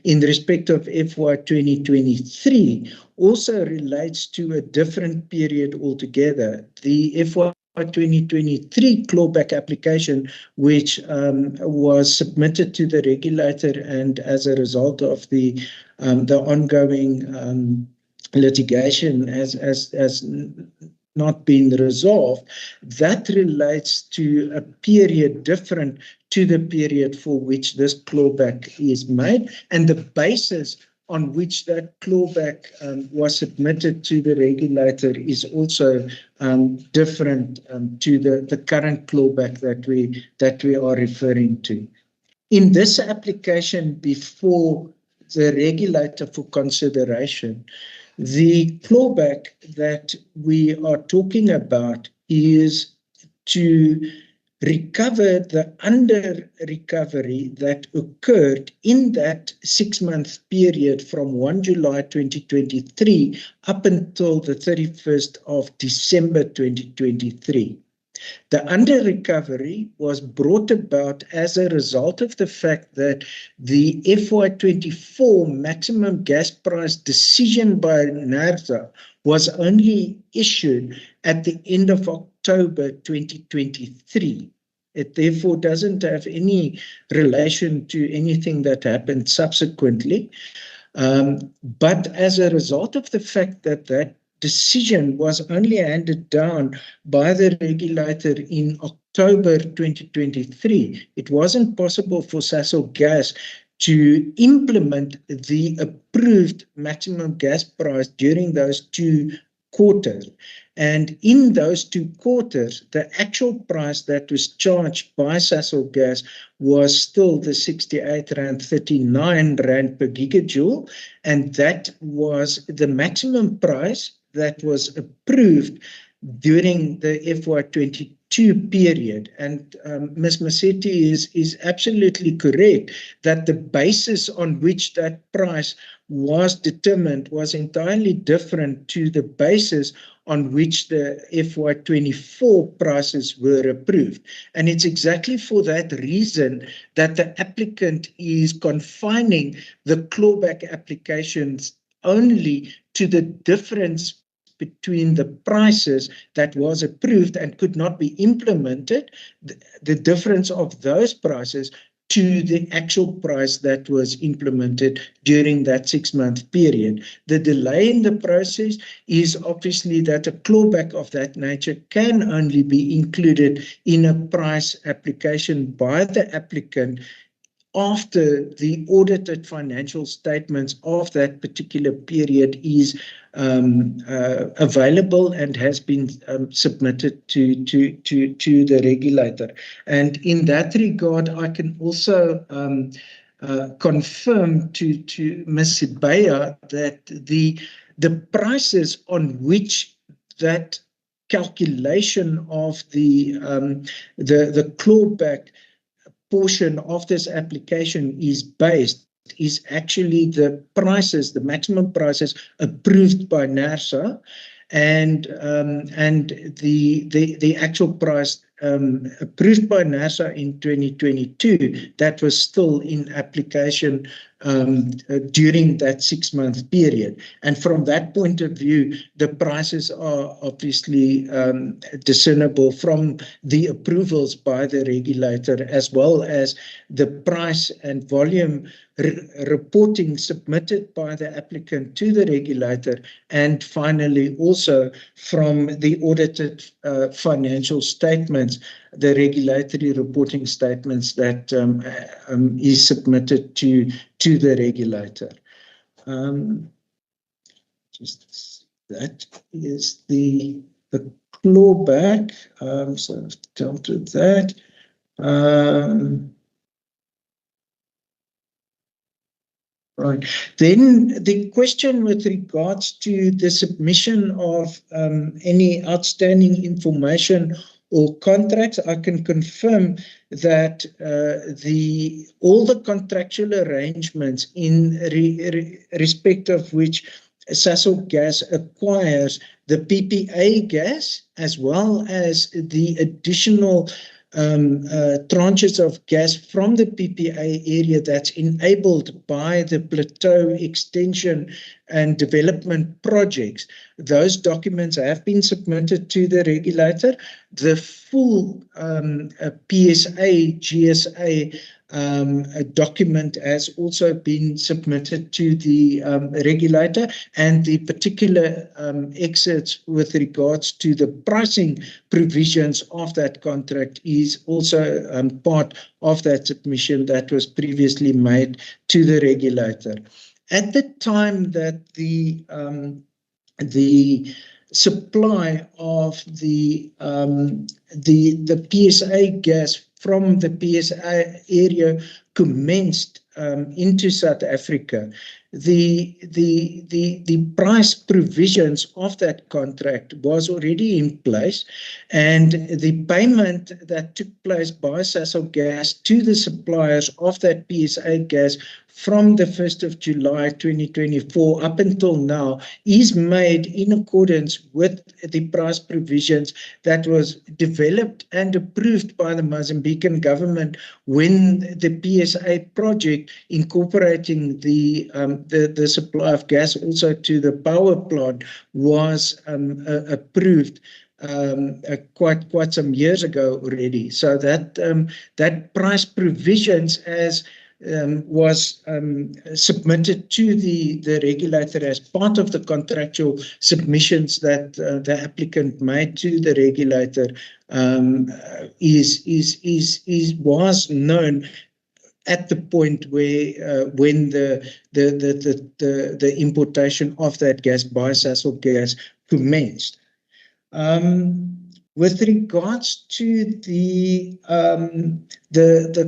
in respect of FY 2023, also relates to a different period altogether. The FY 2023 clawback application, which was submitted to the regulator and as a result of the ongoing litigation has not been resolved, that relates to a period different to the period for which this clawback is made, and the basis on which that clawback was submitted to the regulator is also different to the current clawback that we are referring to. In this application before the regulator for consideration, the clawback that we are talking about is to recover the under recovery that occurred in that 6-month period from 1 July 2023 up until the 31st of December 2023. The under recovery was brought about as a result of the fact that the FY24 maximum gas price decision by NERSA was only issued at the end of October 2023. It therefore doesn't have any relation to anything that happened subsequently. But as a result of the fact that that decision was only handed down by the regulator in October 2023, it wasn't possible for Sasol Gas to implement the approved maximum gas price during those 2 quarters. And in those 2 quarters, the actual price that was charged by Sasol Gas was still the 68.39 Rand per gigajoule, and that was the maximum price that was approved during the FY22 period. And Ms. Masetti is absolutely correct that the basis on which that price was determined was entirely different to the basis on which the FY24 prices were approved. And it's exactly for that reason that the applicant is confining the clawback applications only to the difference between the prices that was approved and could not be implemented, the difference of those prices to the actual price that was implemented during that 6-month period. The delay in the process is obviously that a clawback of that nature can only be included in a price application by the applicant after the audited financial statements of that particular period is available and has been submitted to the regulator. And in that regard, I can also confirm to Ms. Sibaya that the prices on which that calculation of the clawback portion of this application is based is actually the prices, the maximum prices approved by NERSA, and the actual price approved by NERSA in 2022 that was still in application during that 6-month period. And from that point of view, the prices are obviously discernible from the approvals by the regulator, as well as the price and volume reporting submitted by the applicant to the regulator, and finally also from the audited financial statements, the regulatory reporting statements that is submitted to the regulator. Just that is the clawback. So I've dealt with that. Right. Then the question with regards to the submission of any outstanding information or contracts, I can confirm that all the contractual arrangements in respect of which Sasol Gas acquires the PPA gas, as well as the additional tranches of gas from the PPA area that's enabled by the plateau extension and development projects. Those documents have been submitted to the regulator. The full PSA, GSA document has also been submitted to the regulator, and the particular excerpts with regards to the pricing provisions of that contract is also part of that submission that was previously made to the regulator. At the time that the supply of the PSA gas from the PSA area commenced into South Africa, the price provisions of that contract was already in place, and the payment that took place by Sasol Gas to the suppliers of that PSA gas from the 1st of July 2024 up until now is made in accordance with the price provisions that was developed and approved by the Mozambican government when the PSA project incorporating the supply of gas also to the power plant was approved quite some years ago already. So that price provisions as was submitted to the regulator as part of the contractual submissions that the applicant made to the regulator was known at the point where when the importation of that gas by Sasol Gas commenced. With regards to the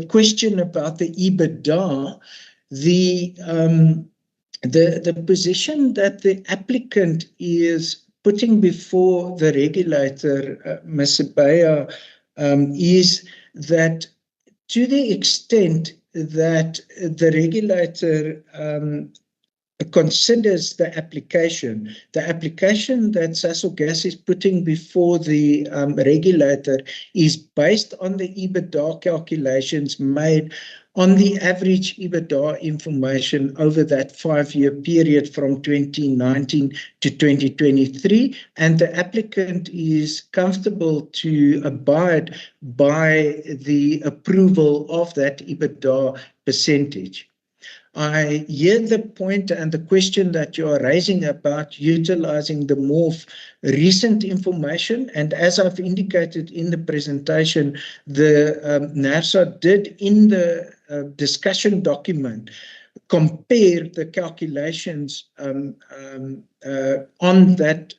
question about the EBITDA, the position that the applicant is putting before the regulator, Ms. Sibaya, is that to the extent that the regulator considers the application that Sasol Gas is putting before the regulator is based on the EBITDA calculations made on the average EBITDA information over that 5-year period from 2019 to 2023, and the applicant is comfortable to abide by the approval of that EBITDA percentage. I hear the point and the question that you are raising about utilizing the more recent information, and as I've indicated in the presentation, the NERSA did in the discussion document compare the calculations on that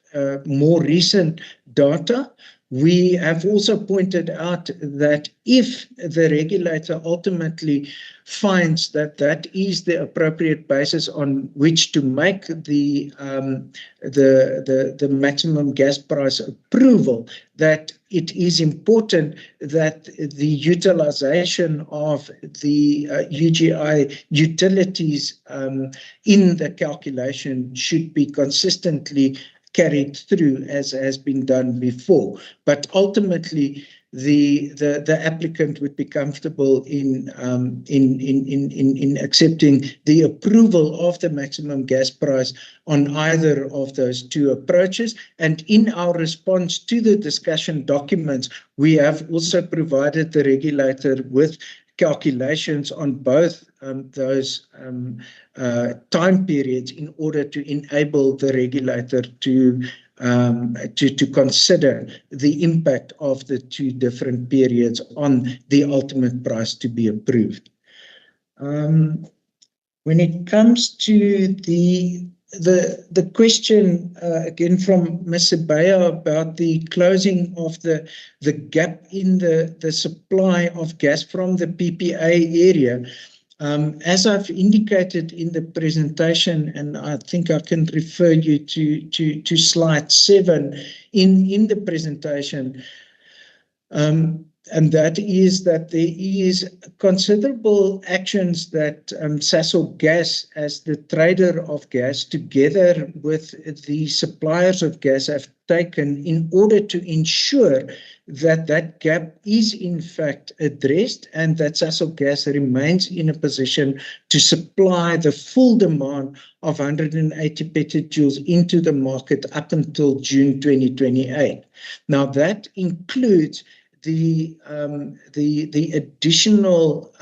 more recent data. We have also pointed out that if the regulator ultimately finds that that is the appropriate basis on which to make the maximum gas price approval, that it is important that the utilization of the UGI utilities in the calculation should be consistently carried through as has been done before. But ultimately, the applicant would be comfortable in accepting the approval of the maximum gas price on either of those two approaches. And in our response to the discussion documents, we have also provided the regulator with calculations on both those time periods in order to enable the regulator to consider the impact of the two different periods on the ultimate price to be approved. When it comes to the question again from Ms. Sibaya about the closing of the gap in the supply of gas from the PPA area, as I've indicated in the presentation, and I think I can refer you to slide 7 in the presentation, and that is that there is considerable actions that Sasol Gas, as the trader of gas, together with the suppliers of gas, have taken in order to ensure that that gap is in fact addressed and that Sasol Gas remains in a position to supply the full demand of 180 petajoules into the market up until June 2028. Now that includes the additional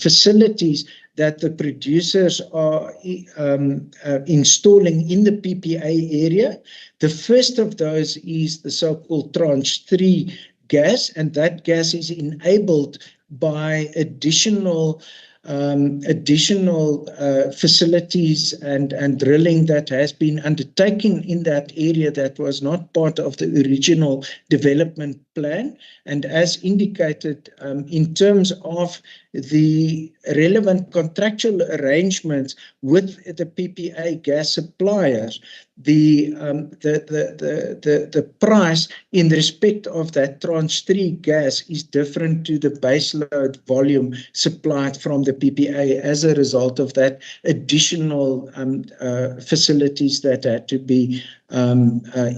facilities that the producers are installing in the PPA area. The first of those is the so-called Tranche 3 gas, and that gas is enabled by additional additional facilities and drilling that has been undertaken in that area that was not part of the original development plan. And as indicated, in terms of the relevant contractual arrangements with the PPA gas suppliers, the price in respect of that tranche 3 gas is different to the baseload volume supplied from the PPA as a result of that additional facilities that had to be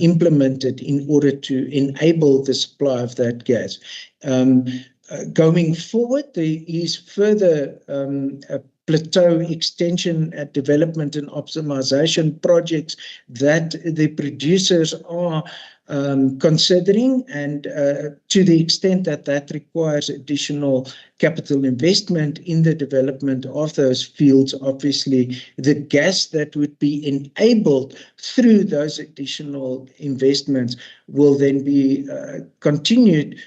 implemented in order to enable the supply of that gas. Going forward, there is further plateau extension and development and optimization projects that the producers are considering, and to the extent that that requires additional capital investment in the development of those fields, obviously the gas that would be enabled through those additional investments will then be continued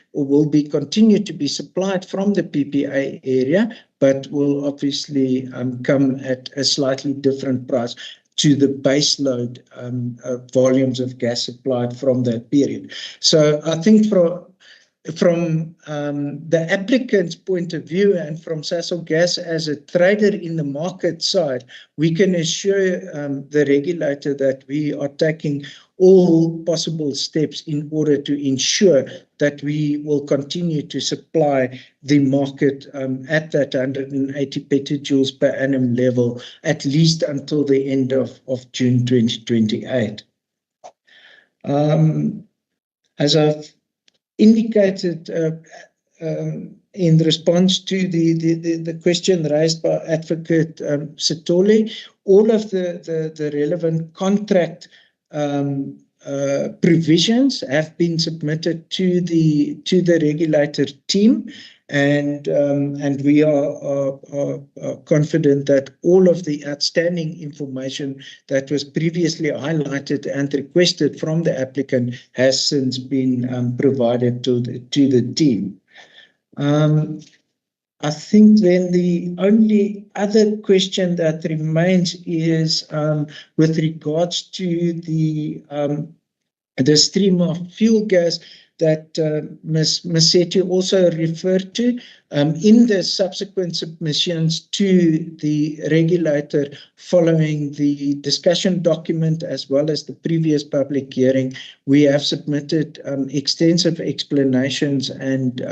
to be supplied from the PPA area, but will obviously come at a slightly different price to the baseload volumes of gas supplied from that period. So I think from the applicant's point of view and from Sasol Gas as a trader in the market side, we can assure the regulator that we are taking all possible steps in order to ensure that we will continue to supply the market at that 180 petajoules per annum level, at least until the end of June 2028. As I've indicated in response to the question raised by Advocate Sithole, all of the relevant contract provisions have been submitted to the regulator team, and we are confident that all of the outstanding information that was previously highlighted and requested from the applicant has since been provided to the team. I think then the only other question that remains is with regards to the stream of fuel gas that Ms. Masetti also referred to. In the subsequent submissions to the regulator following the discussion document as well as the previous public hearing, we have submitted extensive explanations and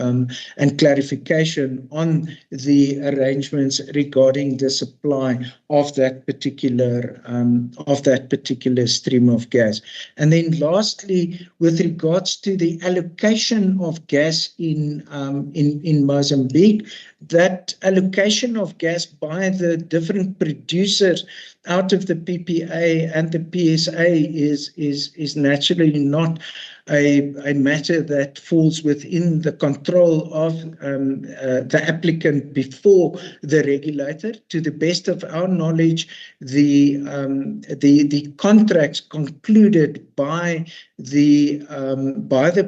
clarification on the arrangements regarding the supply of that particular stream of gas. And then lastly, with regards to the allocation of gas in Mozambique, that allocation of gas by the different producers out of the PPA and the PSA is naturally not a matter that falls within the control of the applicant before the regulator. To the best of our knowledge, the contracts concluded by the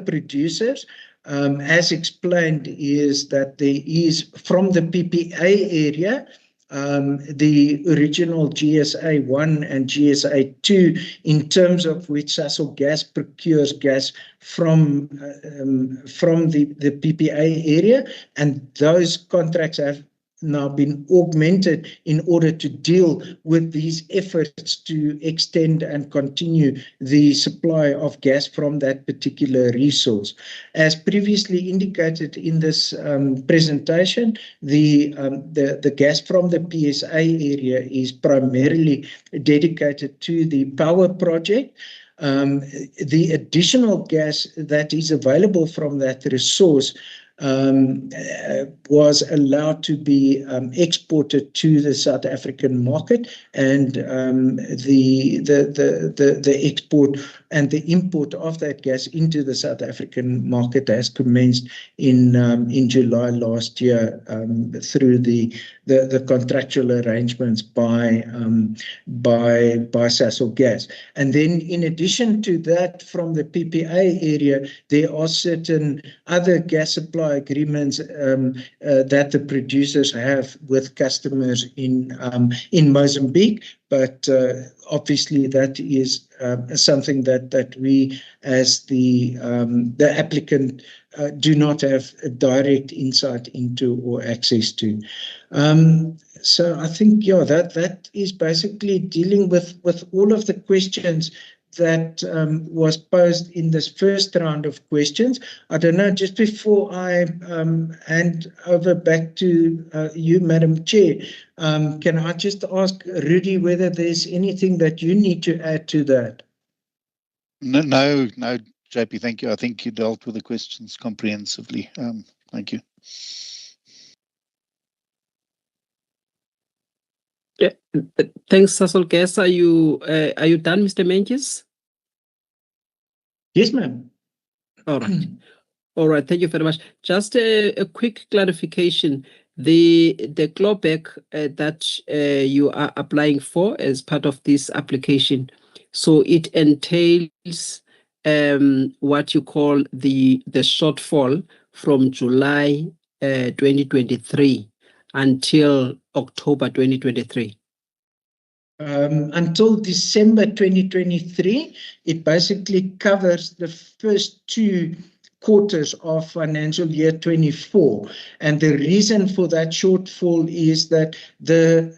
producers, as explained, is that there is from the PPA area, the original GSA 1 and GSA 2, in terms of which Sasol Gas procures gas from the PPA area, and those contracts have now been augmented in order to deal with these efforts to extend and continue the supply of gas from that particular resource. As previously indicated in this presentation, the gas from the PSA area is primarily dedicated to the power project. The additional gas that is available from that resource was allowed to be exported to the South African market, and the export and the import of that gas into the South African market has commenced in July last year through the contractual arrangements by Sasol Gas. And then in addition to that, from the PPA area, there are certain other gas supply supply agreements that the producers have with customers in Mozambique. But obviously, that is something that we, as the applicant, do not have a direct insight into or access to. So I think, yeah, that is basically dealing with all of the questions that was posed in this first round of questions. I don't know, just before I hand over back to you, Madam Chair, can I just ask Rudy whether there's anything that you need to add to that? No, JP, thank you. I think you dealt with the questions comprehensively. Thank you. Yeah, thanks, Sasol Gas. Are you done, Mr. Menkes? Yes, ma'am. All right. All right. Thank you very much. Just a quick clarification. The clawback that you are applying for as part of this application, so it entails what you call the shortfall from July 2023 until October 2023. Until December 2023, it basically covers the first 2 quarters of financial year 24. And the reason for that shortfall is that the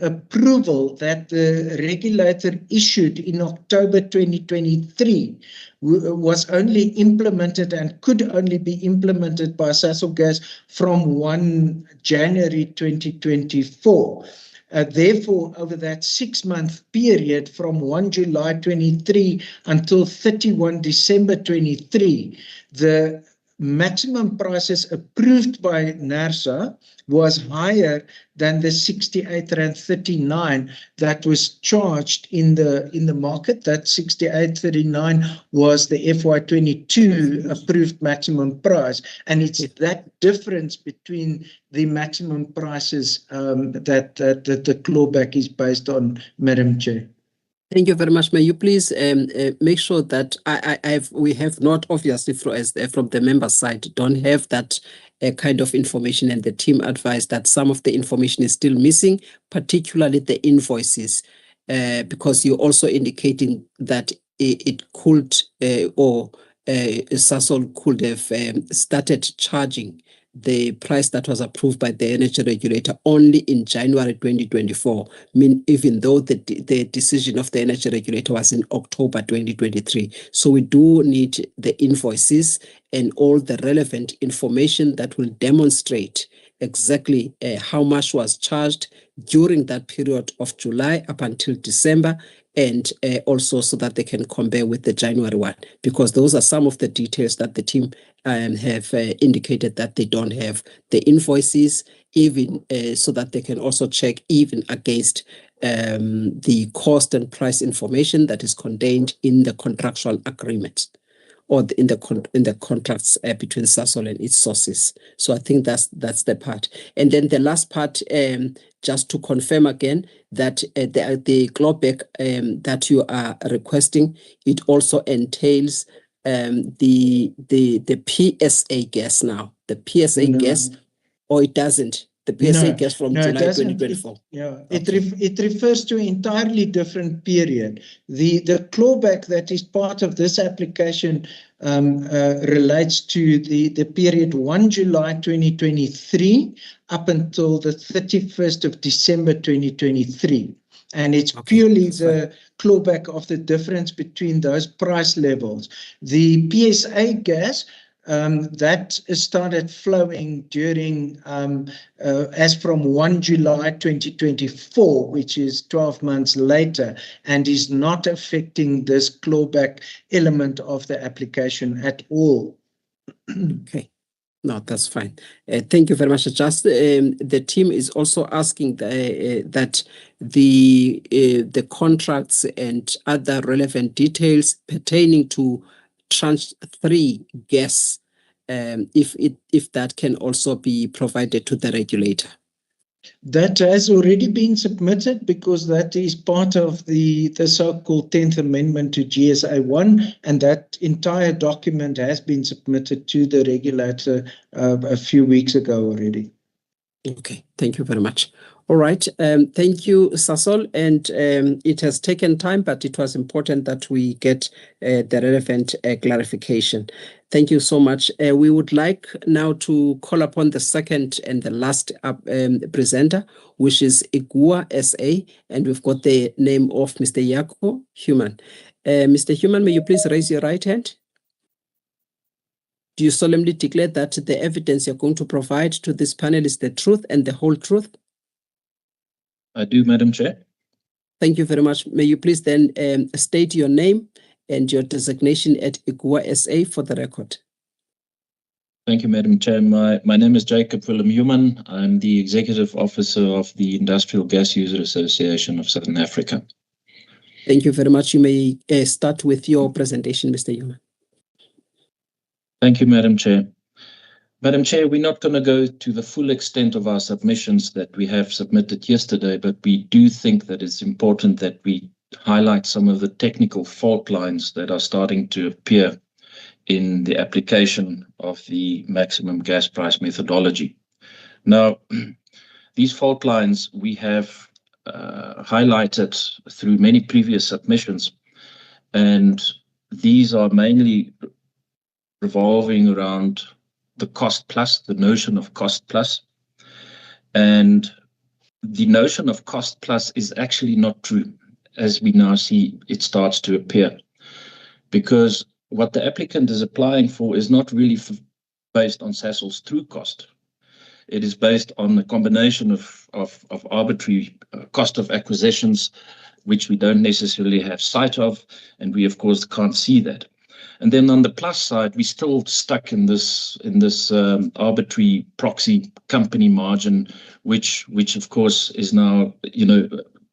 approval that the regulator issued in October 2023 was only implemented and could only be implemented by Sasol Gas from 1 January 2024. Therefore, over that 6-month period from 1 July 23 until 31 December 23, the maximum prices approved by NERSA was higher than the 68.39 that was charged in the market. That 68.39 was the FY22 approved maximum price, and it's that difference between the maximum prices that the clawback is based on, Madam Chair. Thank you very much. May you please make sure that we have not, obviously, from the member side, don't have that kind of information, and the team advised that some of the information is still missing, particularly the invoices, because you're also indicating that it could or Sasol could have started charging the price that was approved by the energy regulator only in January 2024, even though the decision of the energy regulator was in October 2023. So we do need the invoices and all the relevant information that will demonstrate exactly how much was charged during that period of July up until December, and also so that they can compare with the January one, because those are some of the details that the team have indicated that they don't have the invoices, even so that they can also check even against the cost and price information that is contained in the contractual agreement or in the contracts between Sasol and its sources. So I think that's the part. And then the last part, just to confirm again that the clawback that you are requesting, it also entails the PSA gas now. The PSA gas, or it doesn't? The PSA gas from July 2024. It refers to an entirely different period. The clawback that is part of this application relates to the period 1 July 2023 up until the 31st of December 2023. And it's purely the clawback of the difference between those price levels. The PSA gas that started flowing during as from 1 July 2024, which is 12 months later, and is not affecting this clawback element of the application at all. Okay. No, that's fine. Thank you very much. Just the team is also asking that the contracts and other relevant details pertaining to tranche 3 gas, if that can also be provided to the regulator. That has already been submitted because that is part of the so-called 10th Amendment to GSA 1, and that entire document has been submitted to the regulator a few weeks ago already. Okay, thank you very much. All right, thank you, Sasol. And it has taken time, but it was important that we get the relevant clarification. Thank you so much. We would like now to call upon the second and the last presenter, which is IGUA SA, and we've got the name of Mr. Yako Human. Mr. Human, may you please raise your right hand? Do you solemnly declare that the evidence you're going to provide to this panel is the truth and the whole truth? I do, Madam Chair. Thank you very much. May you please then state your name and your designation at IGUA SA for the record. Thank you, Madam Chair. My name is Jacob Willem Human. I'm the Executive Officer of the Industrial Gas User Association of Southern Africa. Thank you very much. You may start with your presentation, Mr. Human. Thank you, Madam Chair. Madam Chair, we're not going to go to the full extent of our submissions that we have submitted yesterday, but we do think that it's important that we highlight some of the technical fault lines that are starting to appear in the application of the maximum gas price methodology. Now, these fault lines we have highlighted through many previous submissions, and these are mainly revolving around the cost plus, the notion of cost plus. And the notion of cost plus is actually not true, as we now see it starts to appear, because what the applicant is applying for is not really based on Sasol's true cost. It is based on a combination of arbitrary cost of acquisitions, which we don't necessarily have sight of, and we of course can't see that. And then on the plus side, we're still stuck in this arbitrary proxy company margin, which of course is now, you know,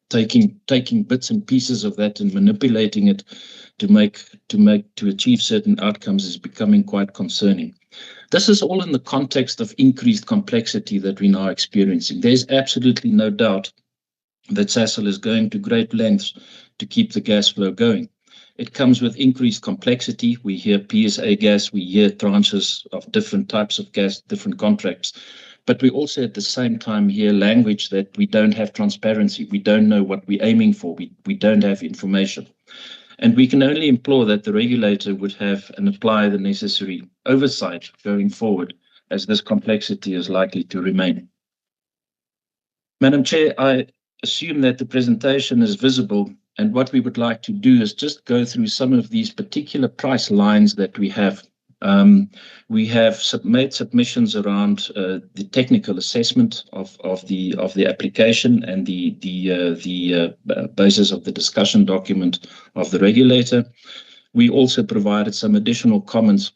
taking bits and pieces of that and manipulating it to achieve certain outcomes is becoming quite concerning. This is all in the context of increased complexity that we're now experiencing. There's absolutely no doubt that Sasol is going to great lengths to keep the gas flow going. It comes with increased complexity. We hear PSA gas, we hear tranches of different types of gas, different contracts. But we also at the same time hear language that we don't have transparency. We don't know what we're aiming for. We don't have information. And we can only implore that the regulator would have and apply the necessary oversight going forward, as this complexity is likely to remain. Madam Chair, I assume that the presentation is visible, and what we would like to do is just go through some of these particular price lines that we have. We have made submissions around the technical assessment of the application and the basis of the discussion document of the regulator. We also provided some additional comments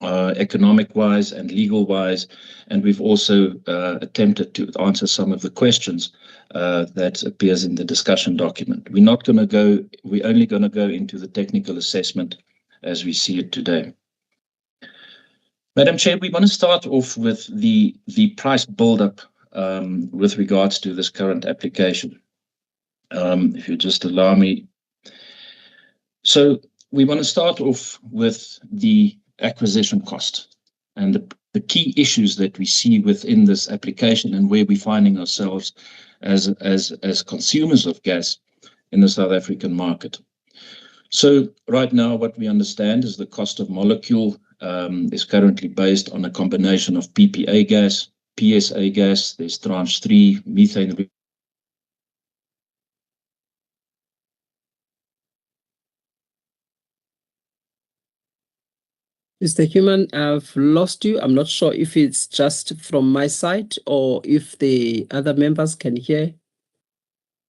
economic-wise and legal-wise, and we've also attempted to answer some of the questions that appears in the discussion document. We're only going to go into the technical assessment as we see it today. Madam Chair, we want to start off with the price build-up with regards to this current application. If you just allow me. So we want to start off with the acquisition cost and the key issues that we see within this application and where we're finding ourselves as consumers of gas in the South African market. So right now, what we understand is the cost of molecule is currently based on a combination of PPA gas, PSA gas, there's tranche 3, methane. Mr. Human, I've lost you. I'm not sure if it's just from my side or if the other members can hear.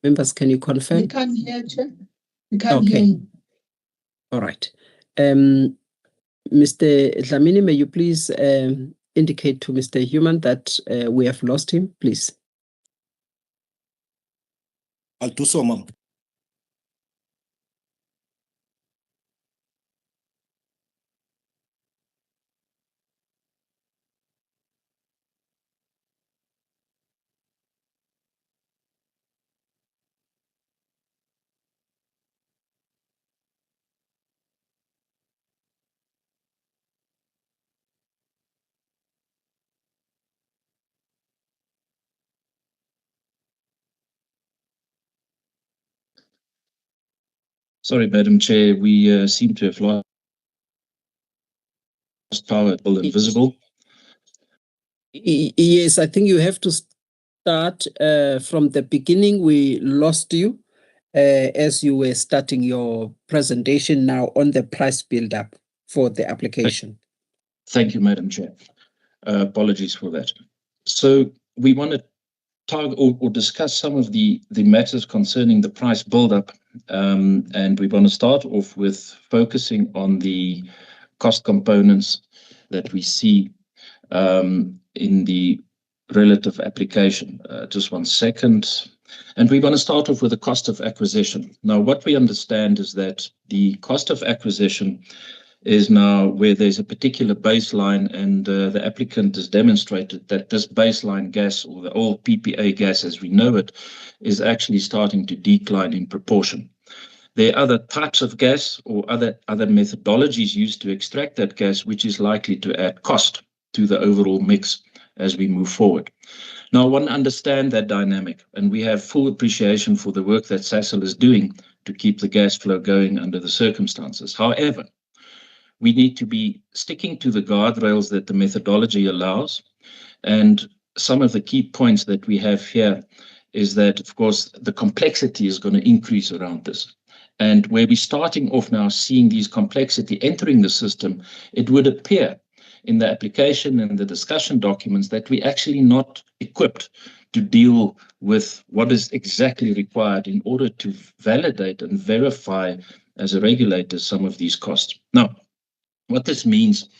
Members, can you confirm? We can't hear you. We can't hear you. All right. Mr. Dlamini, may you please indicate to Mr. Human that we have lost him, please? I'll do so, ma'am. Sorry, Madam Chair, we seem to have lost power, invisible. Yes, I think you have to start from the beginning. We lost you as you were starting your presentation now on the price build-up for the application. Thank you, Madam Chair. Apologies for that. So we want to target or discuss some of the matters concerning the price build-up, and we want to start off with focusing on the cost components that we see in the relative application. Just 1 second. And we want to start off with the cost of acquisition. Now, what we understand is that the cost of acquisition is now where there's a particular baseline, and the applicant has demonstrated that this baseline gas, or the old PPA gas as we know it, is actually starting to decline in proportion. There are other types of gas or other methodologies used to extract that gas, which is likely to add cost to the overall mix as we move forward. Now, one understand that dynamic, and we have full appreciation for the work that Sasol is doing to keep the gas flow going under the circumstances. However, we need to be sticking to the guardrails that the methodology allows. And some of the key points that we have here is that, of course, the complexity is going to increase around this. And where we're starting off now seeing these complexity entering the system, it would appear in the application and the discussion documents that we're actually not equipped to deal with what is exactly required in order to validate and verify as a regulator some of these costs. Now, what this means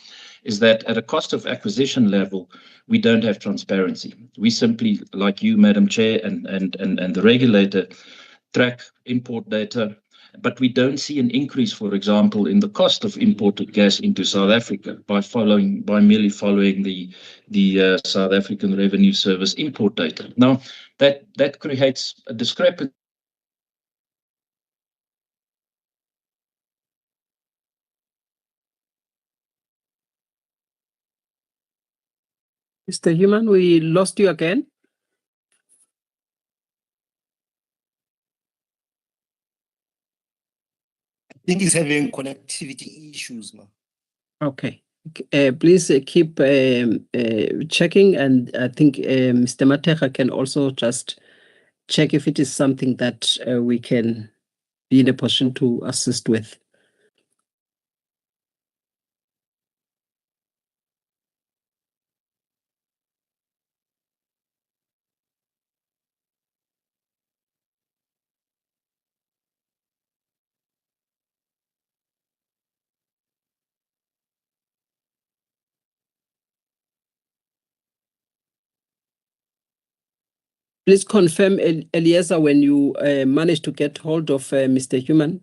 is that at a cost of acquisition level, we don't have transparency. We simply, like you, Madam Chair, and the regulator, track import data, but we don't see an increase, for example, in the cost of imported gas into South Africa by merely following the South African Revenue Service import data. Now, that creates a discrepancy. Mr. Human, we lost you again. I think he's having connectivity issues, man. Okay. Please keep checking, and I think Mr. Mateka can also just check if it is something that we can be in a position to assist with. Please confirm, Eliezer, when you managed to get hold of Mr. Human.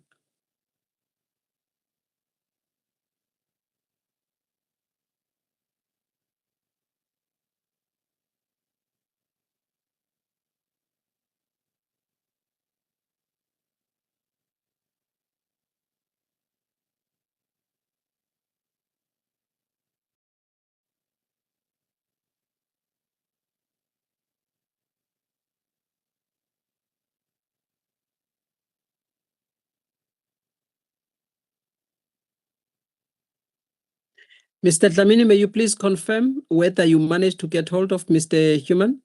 Mr. Dlamini, may you please confirm whether you managed to get hold of Mr. Human?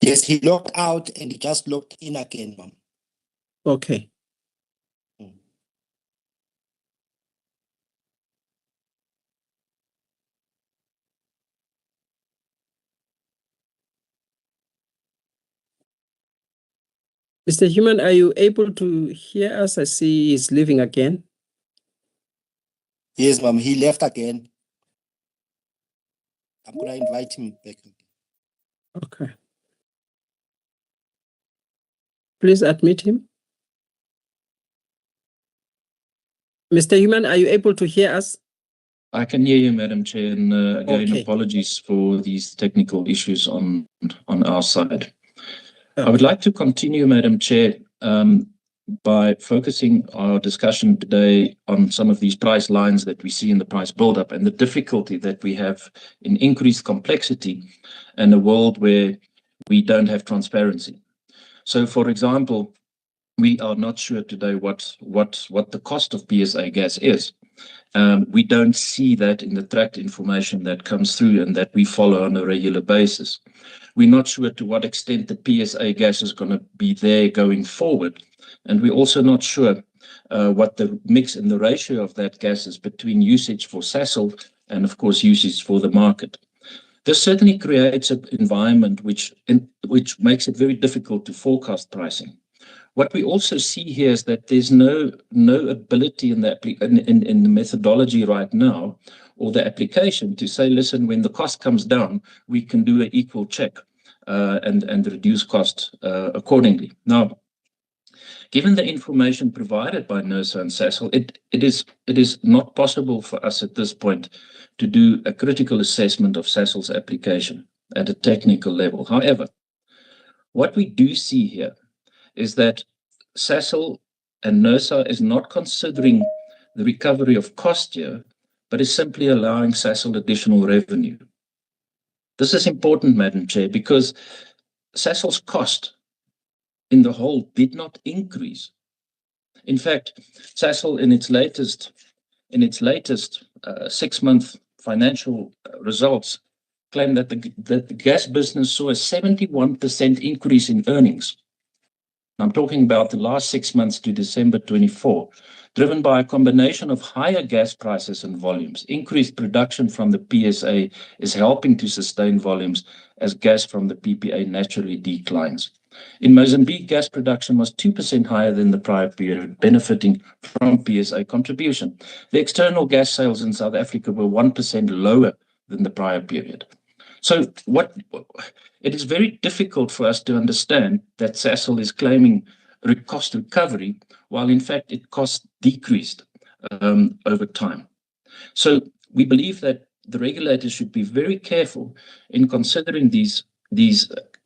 Yes, he logged out and he just logged in again, ma'am. Okay. Mr. Human, are you able to hear us? I see he's leaving again. Yes, ma'am, he left again. I'm going to invite him back. Okay. Please admit him. Mr. Human, are you able to hear us? I can hear you, Madam Chair, and again, Okay. apologies for these technical issues on our side. Okay. I would like to continue, Madam Chair, by focusing our discussion today on some of these price lines that we see in the price build-up and the difficulty that we have in increased complexity in a world where we don't have transparency. So, for example, we are not sure today what the cost of PSA gas is. We don't see that in the tracked information that comes through and that we follow on a regular basis. We're not sure to what extent the PSA gas is going to be there going forward. And we're also not sure what the mix and the ratio of that gas is between usage for Sasol and, of course, usage for the market. This certainly creates an environment which makes it very difficult to forecast pricing. What we also see here is that there's no ability in the methodology right now or the application to say, listen, when the cost comes down, we can do an equal check and reduce cost accordingly. Now, given the information provided by NERSA and Sasol, it is not possible for us at this point to do a critical assessment of Sasol's application at a technical level. However, what we do see here is that Sasol and NERSA is not considering the recovery of cost here, but is simply allowing Sasol additional revenue. This is important, Madam Chair, because Sasol's cost in the whole did not increase. In fact, Sasol in its latest 6-month financial results claimed that the gas business saw a 71% increase in earnings. I'm talking about the last 6 months to December 24, driven by a combination of higher gas prices and volumes. Increased production from the PSA is helping to sustain volumes as gas from the PPA naturally declines. In Mozambique, gas production was 2% higher than the prior period, benefiting from PSA contribution. The external gas sales in South Africa were 1% lower than the prior period. So it is very difficult for us to understand that Sasol is claiming cost recovery, while in fact it cost decreased over time. So we believe that the regulators should be very careful in considering these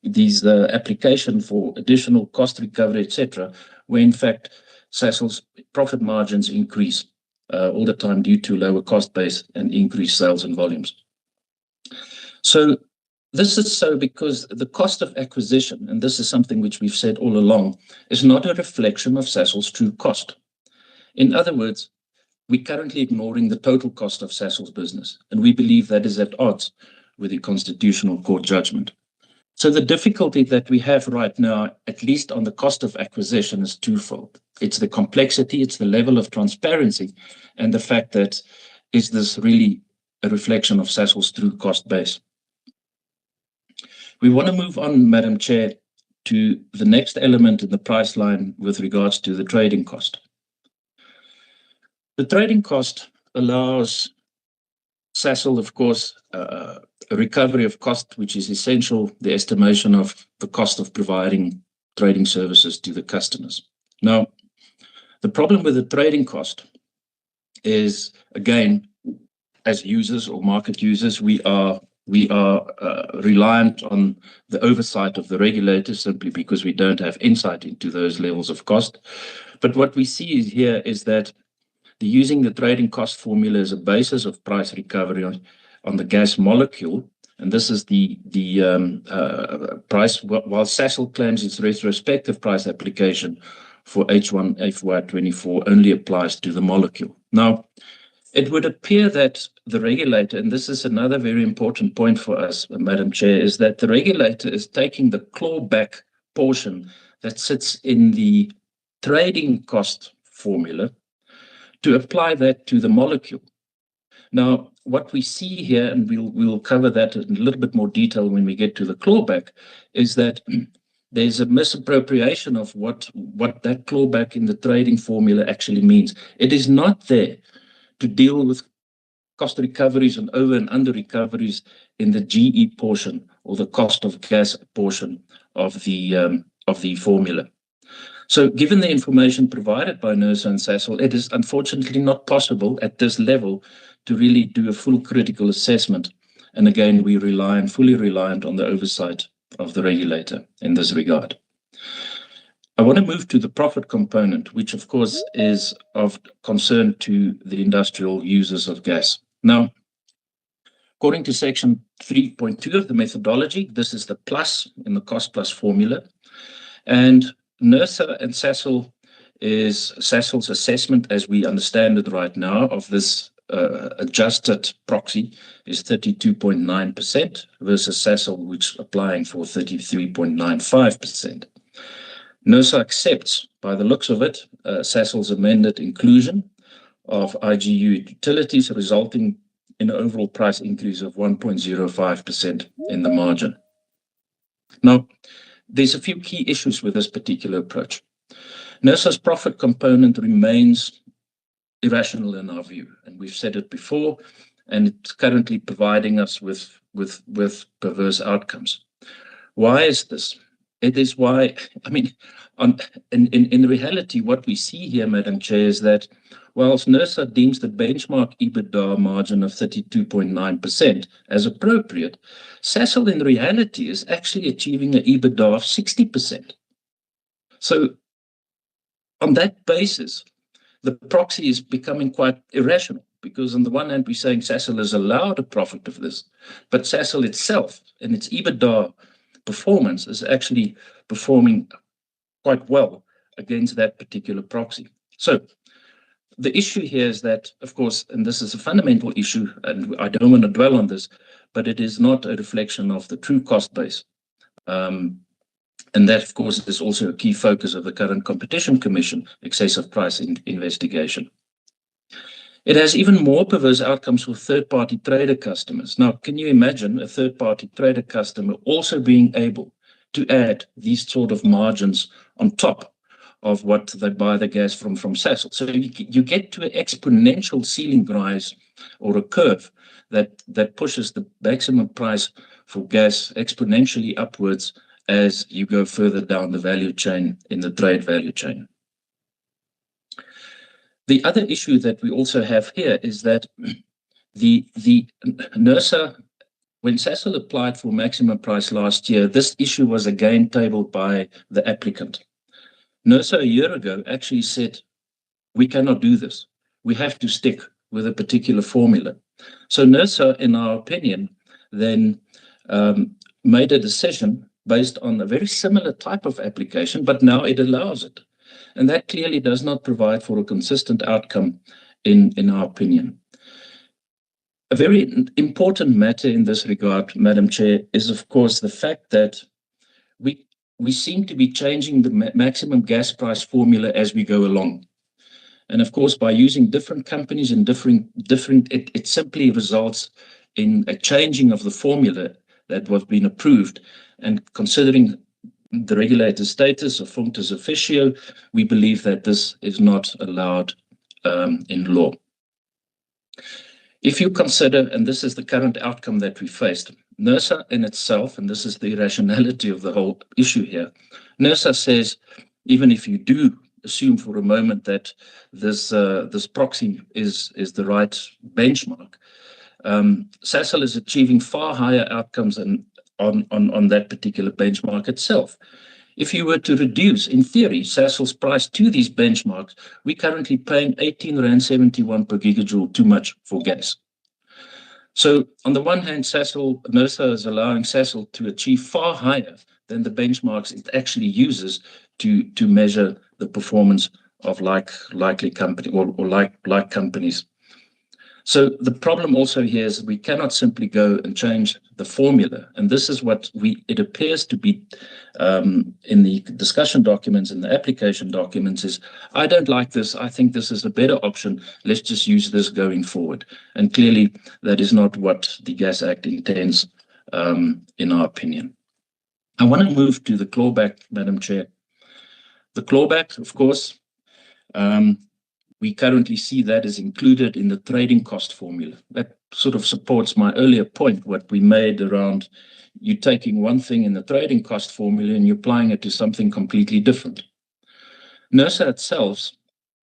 application for additional cost recovery, etc., where in fact Sasol's profit margins increase all the time due to lower cost base and increased sales and volumes. So this is so because the cost of acquisition, and this is something which we've said all along, is not a reflection of Sasol's true cost. In other words, we're currently ignoring the total cost of Sasol's business, and we believe that is at odds with the Constitutional Court judgment. So the difficulty that we have right now, at least on the cost of acquisition, is twofold. It's the complexity, it's the level of transparency, and the fact that is this really a reflection of Sasol's true cost base. We want to move on, Madam Chair, to the next element in the price line with regards to the trading cost. The trading cost allows Sasol, of course, a recovery of cost, which is essential, the estimation of the cost of providing trading services to the customers. Now, the problem with the trading cost is, again, as users or market users, we are reliant on the oversight of the regulators simply because we don't have insight into those levels of cost. But what we see here is that using the trading cost formula as a basis of price recovery on the gas molecule, and this is the price, while Sasol claims its retrospective price application for H1 FY24 only applies to the molecule. Now, it would appear that the regulator, and this is another very important point for us, Madam Chair, is that the regulator is taking the clawback portion that sits in the trading cost formula to apply that to the molecule. Now, what we see here, and we'll cover that in a little bit more detail when we get to the clawback, is that there's a misappropriation of what that clawback in the trading formula actually means. It is not there to deal with cost recoveries and over and under recoveries in the GE portion or the cost of gas portion of the formula. So given the information provided by NERSA and Sasol, it is unfortunately not possible at this level to really do a full critical assessment. And again, we fully reliant on the oversight of the regulator in this regard. I want to move to the profit component, which of course is of concern to the industrial users of gas. Now, according to section 3.2 of the methodology, this is the plus in the cost plus formula. And NERSA and Sasol is Sasol's assessment, as we understand it right now, of this adjusted proxy is 32.9% versus Sasol, which applying for 33.95%. NERSA accepts, by the looks of it, Sasol's amended inclusion of IGU utilities, resulting in an overall price increase of 1.05% in the margin. Now, there's a few key issues with this particular approach. NERSA's profit component remains irrational in our view, and we've said it before, and it's currently providing us with perverse outcomes. Why is this? It is why, I mean, in reality, what we see here, Madam Chair, is that whilst NERSA deems the benchmark EBITDA margin of 32.9% as appropriate, Sasol in reality is actually achieving an EBITDA of 60%. So on that basis, the proxy is becoming quite irrational, because on the one hand, we're saying Sasol is allowed a profit of this, but Sasol itself and its EBITDA performance is actually performing quite well against that particular proxy. So the issue here is that, of course, and this is a fundamental issue, and I don't want to dwell on this, but it is not a reflection of the true cost base. And that, of course, is also a key focus of the current Competition Commission excessive price investigation. It has even more perverse outcomes for third-party trader customers. Now, can you imagine a third-party trader customer also being able to add these sort of margins on top of what they buy the gas from Sasol? So you get to an exponential ceiling rise or a curve that pushes the maximum price for gas exponentially upwards as you go further down the value chain in the trade value chain. The other issue that we also have here is that the NERSA, when Sasol applied for maximum price last year, this issue was again tabled by the applicant. NERSA a year ago actually said, we cannot do this. We have to stick with a particular formula. So NERSA, in our opinion, then made a decision based on a very similar type of application, but now it allows it. And that clearly does not provide for a consistent outcome in our opinion. A very important matter in this regard, Madam Chair, is of course the fact that we seem to be changing the maximum gas price formula as we go along. And of course, by using different companies and it simply results in a changing of the formula that was being approved. And considering the regulator's status of functus officio, we believe that this is not allowed in law. If you consider, and this is the current outcome that we faced, NERSA in itself, and this is the irrationality of the whole issue here, NERSA says, even if you do assume for a moment that this proxy is the right benchmark, Sasol is achieving far higher outcomes on that particular benchmark itself. If you were to reduce, in theory, Sasol's price to these benchmarks, we're currently paying 18.71 per gigajoule too much for gas. So on the one hand, NERSA is allowing Sasol to achieve far higher than the benchmarks it actually uses to measure the performance of likely company or like companies. So the problem also here is we cannot simply go and change the formula. And this is what it appears to be in the discussion documents and the application documents is, I don't like this. I think this is a better option. Let's just use this going forward. And clearly that is not what the Gas Act intends, in our opinion. I want to move to the clawback, Madam Chair. The clawback, of course, we currently see that is included in the trading cost formula. That sort of supports my earlier point, what we made around you taking one thing in the trading cost formula and you're applying it to something completely different. NERSA itself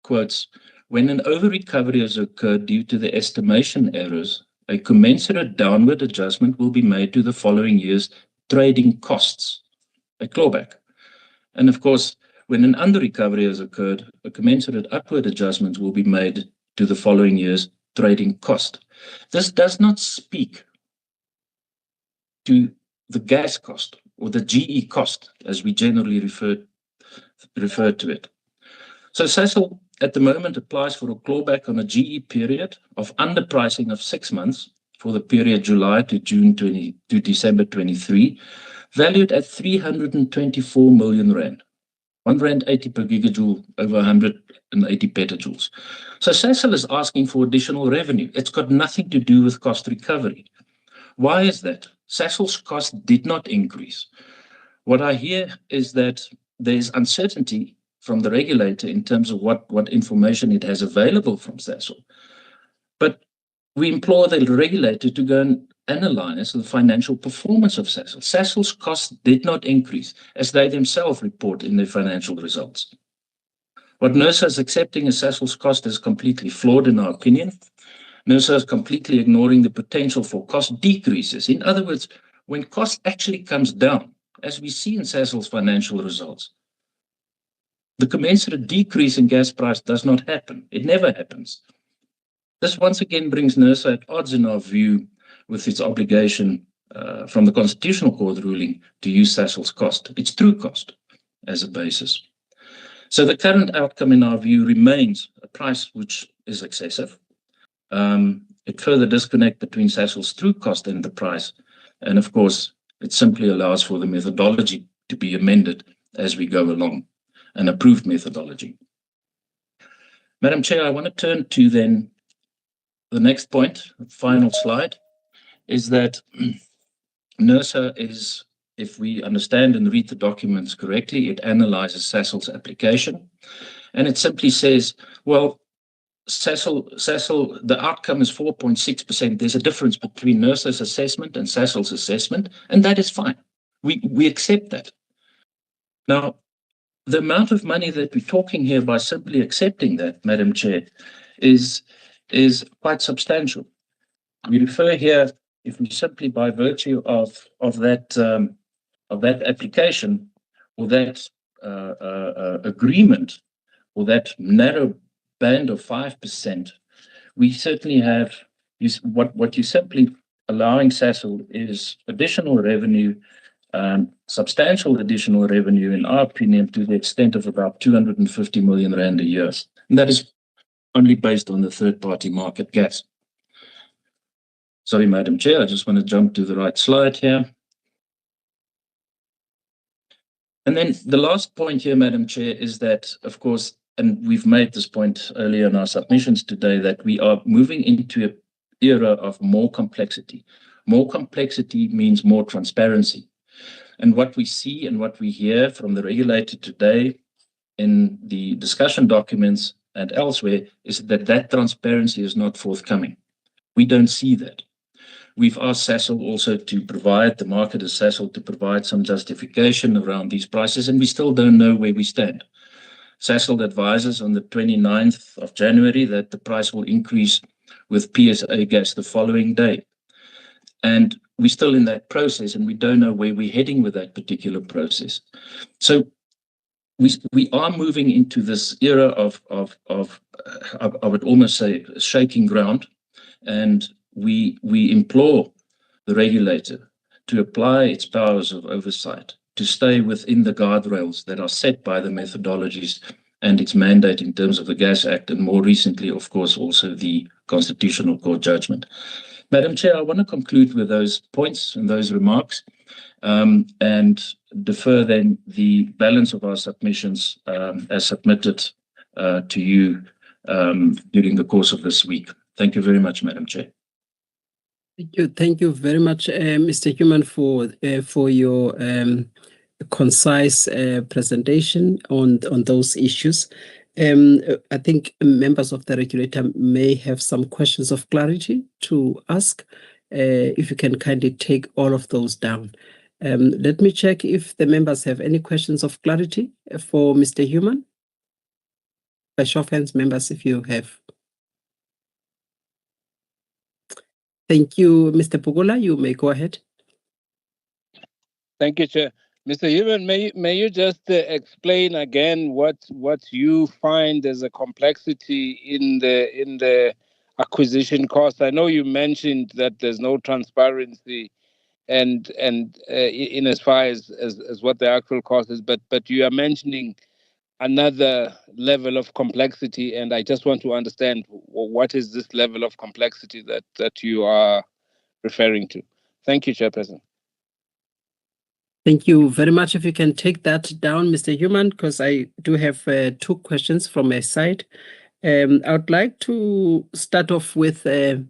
quotes, when an over-recovery has occurred due to the estimation errors, a commensurate downward adjustment will be made to the following year's trading costs, a clawback. And of course, when an under-recovery has occurred, a commensurate upward adjustment will be made to the following year's trading cost. This does not speak to the gas cost or the GE cost, as we generally refer referred to it. So Sasol at the moment applies for a clawback on a GE period of underpricing of 6 months for the period July to December 23, valued at 324 million rand. R1.80 per gigajoule over 180 petajoules. So Sasol is asking for additional revenue. It's got nothing to do with cost recovery. Why is that? Sasol's cost did not increase. What I hear is that there's uncertainty from the regulator in terms of what information it has available from Sasol. But we implore the regulator to go and analyze the financial performance of Sasol. Sasol's costs did not increase, as they themselves report in their financial results. What NERSA is accepting as Sasol's cost is completely flawed in our opinion. NERSA is completely ignoring the potential for cost decreases. In other words, when cost actually comes down, as we see in Sasol's financial results, the commensurate decrease in gas price does not happen. It never happens. This once again brings NERSA at odds in our view with its obligation from the Constitutional Court ruling to use Sasol's cost, its true cost, as a basis. So the current outcome in our view remains a price which is excessive. It further disconnects between Sasol's true cost and the price. And of course, it simply allows for the methodology to be amended as we go along, an approved methodology. Madam Chair, I want to turn to then the next point, the final slide, is that NERSA is, if we understand and read the documents correctly, it analyzes Sasol's application, and it simply says, well, Sasol, the outcome is 4.6%. There's a difference between NERSA's assessment and Sasol's assessment, and that is fine. We accept that. Now, the amount of money that we're talking here by simply accepting that, Madam Chair, is quite substantial. We refer here, if we simply by virtue of that application or that agreement or that narrow band of 5%, we certainly have what you simply allowing Sasol is additional revenue, substantial additional revenue, in our opinion, to the extent of about 250 million rand a year. And that is only based on the third-party market gas. Sorry, Madam Chair, I just want to jump to the right slide here. And then the last point here, Madam Chair, is that, of course, and we've made this point earlier in our submissions today, that we are moving into an era of more complexity. More complexity means more transparency. And what we see and what we hear from the regulator today in the discussion documents and elsewhere is that transparency is not forthcoming. We don't see that. We've asked Sasol also to provide, the market as Sasol, to provide some justification around these prices, and we still don't know where we stand. Sasol advises on the 29th of January that the price will increase with PSA gas the following day. And we're still in that process, and we don't know where we're heading with that particular process. So we are moving into this era of I would almost say shaking ground, and we implore the regulator to apply its powers of oversight, to stay within the guardrails that are set by the methodologies and its mandate in terms of the Gas Act, and more recently, of course, also the Constitutional Court judgment. Madam Chair, I want to conclude with those points and those remarks, and defer then the balance of our submissions as submitted to you during the course of this week. Thank you very much, Madam Chair. Thank you very much, Mr. Human, for your concise presentation on those issues. I think members of the regulator may have some questions of clarity to ask. If you can kindly take all of those down. Let me check if the members have any questions of clarity for Mr. Human. By show of hands, members, if you have. Thank you, Mr. Pugula. You may go ahead. Thank you, Chair. Mr. Human, may you just explain again what you find as a complexity in the acquisition cost? I know you mentioned that there's no transparency in as far as what the actual cost is, but you are mentioning another level of complexity, and I just want to understand what is this level of complexity that you are referring to. Thank you, Chairperson. Thank you very much. If you can take that down, Mr. Human, because I do have 2 questions from my side. I would like to start off with the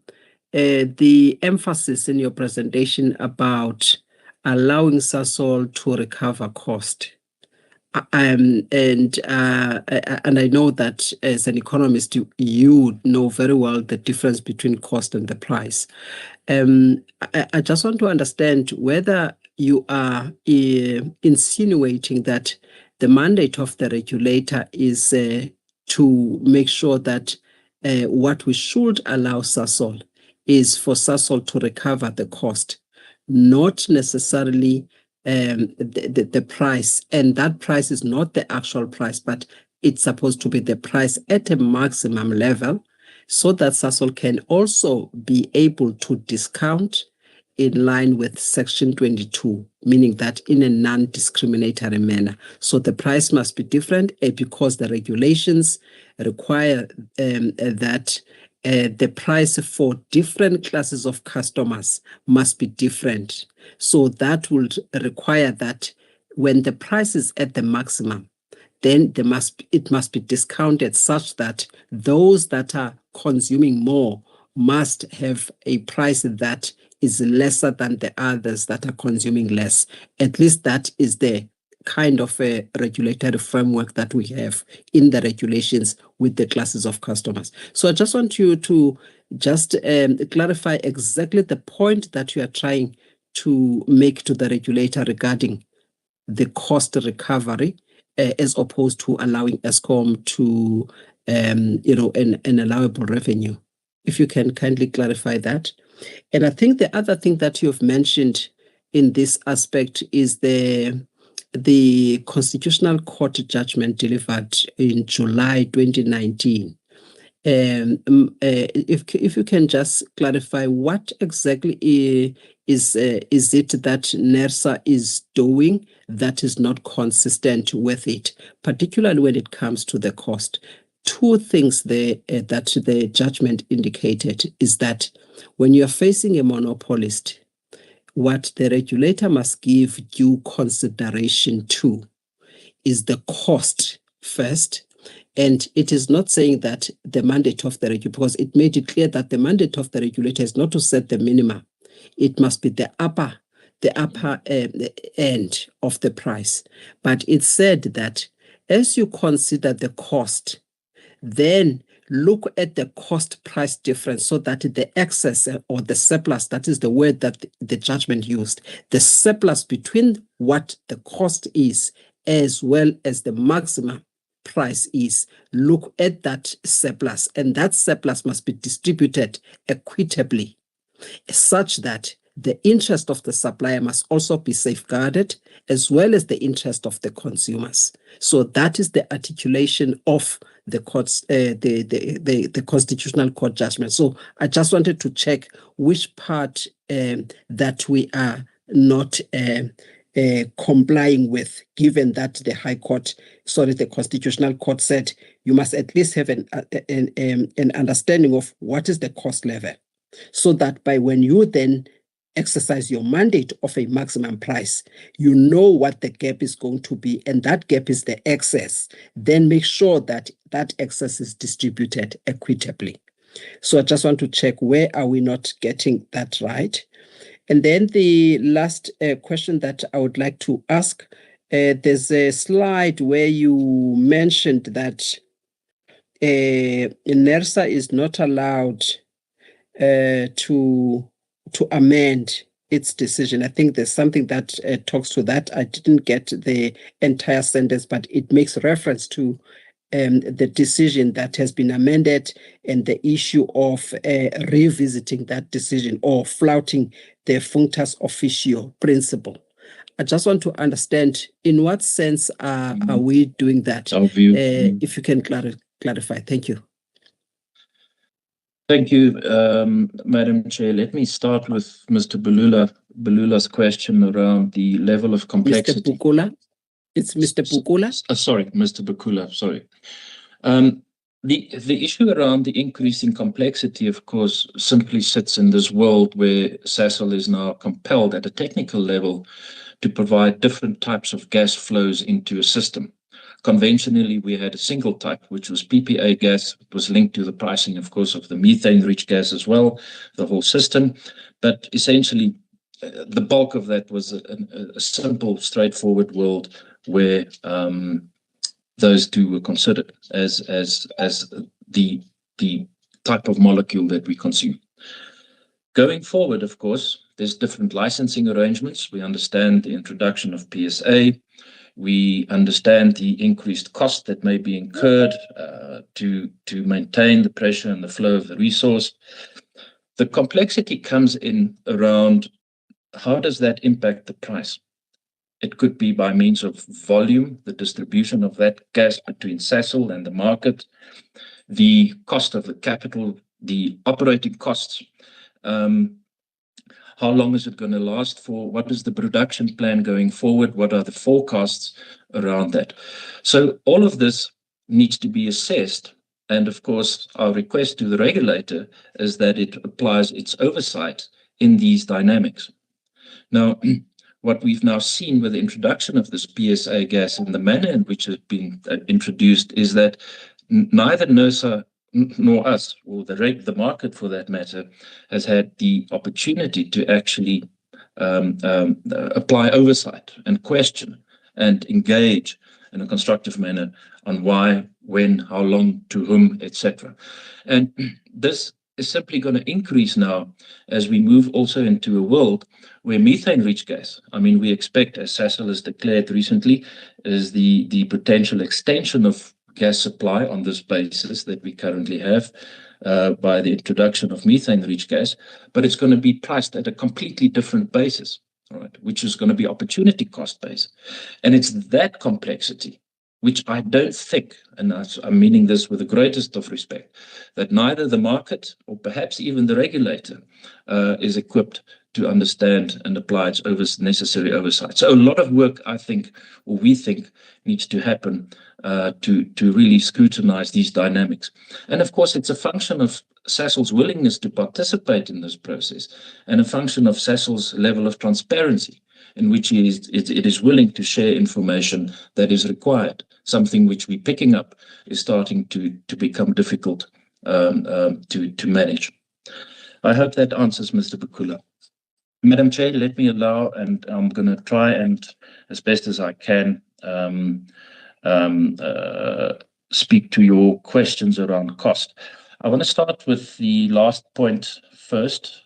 emphasis in your presentation about allowing Sasol to recover cost. And I know that as an economist, you know very well the difference between cost and the price. I just want to understand whether you are insinuating that the mandate of the regulator is to make sure that what we should allow Sasol is for Sasol to recover the cost, not necessarily the price. And that price is not the actual price, but it's supposed to be the price at a maximum level, so that Sasol can also be able to discount in line with Section 22, meaning that in a non-discriminatory manner. So the price must be different because the regulations require that the price for different classes of customers must be different. So that will require that when the price is at the maximum, then it must be discounted such that those that are consuming more must have a price that is lesser than the others that are consuming less. At least that is the kind of a regulatory framework that we have in the regulations with the classes of customers. So I just want you to just clarify exactly the point that you are trying to make to the regulator regarding the cost recovery, as opposed to allowing Eskom to, an allowable revenue. If you can kindly clarify that. And I think the other thing that you've mentioned in this aspect is the Constitutional Court judgment delivered in July 2019. If you can just clarify what exactly is it that NERSA is doing that is not consistent with it, particularly when it comes to the cost. 2 things there that the judgment indicated is that when you are facing a monopolist, what the regulator must give due consideration to is the cost first. And it is not saying that the mandate of the regulator, because it made it clear that the mandate of the regulator is not to set the minimum. It must be the upper end of the price. But it said that as you consider the cost, then look at the cost price difference so that the excess or the surplus, that is the word that the judgment used, the surplus between what the cost is as well as the maximum price is, look at that surplus, and that surplus must be distributed equitably such that the interest of the supplier must also be safeguarded as well as the interest of the consumers. So that is the articulation of the courts, the Constitutional Court judgment. So I just wanted to check which part that we are not complying with, given that the Constitutional Court said you must at least have an understanding of what is the cost level, so that by when you then exercise your mandate of a maximum price, you know what the gap is going to be, and that gap is the excess. Then make sure that that excess is distributed equitably. So I just want to check, where are we not getting that right? And then the last question that I would like to ask, there's a slide where you mentioned that NERSA is not allowed to amend its decision. I think there's something that talks to that. I didn't get the entire sentence, but it makes reference to the decision that has been amended and the issue of revisiting that decision or flouting the functus officio principle. I just want to understand in what sense are we doing that? If you can clarify. Thank you. Thank you, Madam Chair. Let me start with Mr. Balula's question around the level of complexity. Mr. Bukula? It's Mr. Bukula? Sorry, Mr. Bukula, sorry. The issue around the increasing complexity, of course, simply sits in this world where Sasol is now compelled at a technical level to provide different types of gas flows into a system. Conventionally, we had a single type, which was PPA gas. It was linked to the pricing, of course, of the methane-rich gas as well, the whole system. But essentially, the bulk of that was a simple, straightforward world where those two were considered as the type of molecule that we consume. Going forward, of course, there's different licensing arrangements. We understand the introduction of PSA. We understand the increased cost that may be incurred to maintain the pressure and the flow of the resource. The complexity comes in around how does that impact the price? It could be by means of volume, the distribution of that gas between Sasol and the market, the cost of the capital, the operating costs. How long is it going to last for? What is the production plan going forward? What are the forecasts around that? So all of this needs to be assessed. And of course, our request to the regulator is that it applies its oversight in these dynamics. Now, what we've now seen with the introduction of this PSA gas and the manner in which it's been introduced is that neither NERSA nor us, or the market for that matter, has had the opportunity to actually apply oversight and question and engage in a constructive manner on why, when, how long, to whom, etc. And this is simply going to increase now as we move also into a world where methane-rich gas, I mean, we expect, as Sasol has declared recently, is the potential extension of gas supply on this basis that we currently have by the introduction of methane-rich gas, but it's going to be priced at a completely different basis, right, which is going to be opportunity cost based. And it's that complexity which I don't think, and I'm meaning this with the greatest of respect, that neither the market or perhaps even the regulator is equipped to understand and apply its necessary oversight. So a lot of work, I think, or we think, needs to happen to really scrutinize these dynamics. And of course, it's a function of Sasol's willingness to participate in this process and a function of Sasol's level of transparency in which it is willing to share information that is required, something which we're picking up is starting to become difficult to manage. I hope that answers Mr. Bukula. Madam Chair, let me allow, and I'm going to try and, as best as I can, speak to your questions around cost. I want to start with the last point first.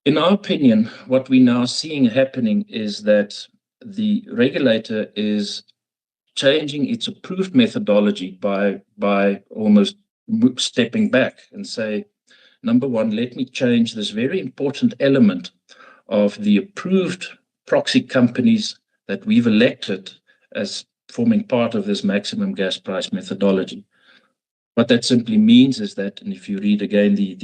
In our opinion, what we're now seeing happening is that the regulator is changing its approved methodology by almost stepping back and say, number one, let me change this very important element of the approved proxy companies that we've elected as forming part of this maximum gas price methodology. What that simply means is that, and if you read again the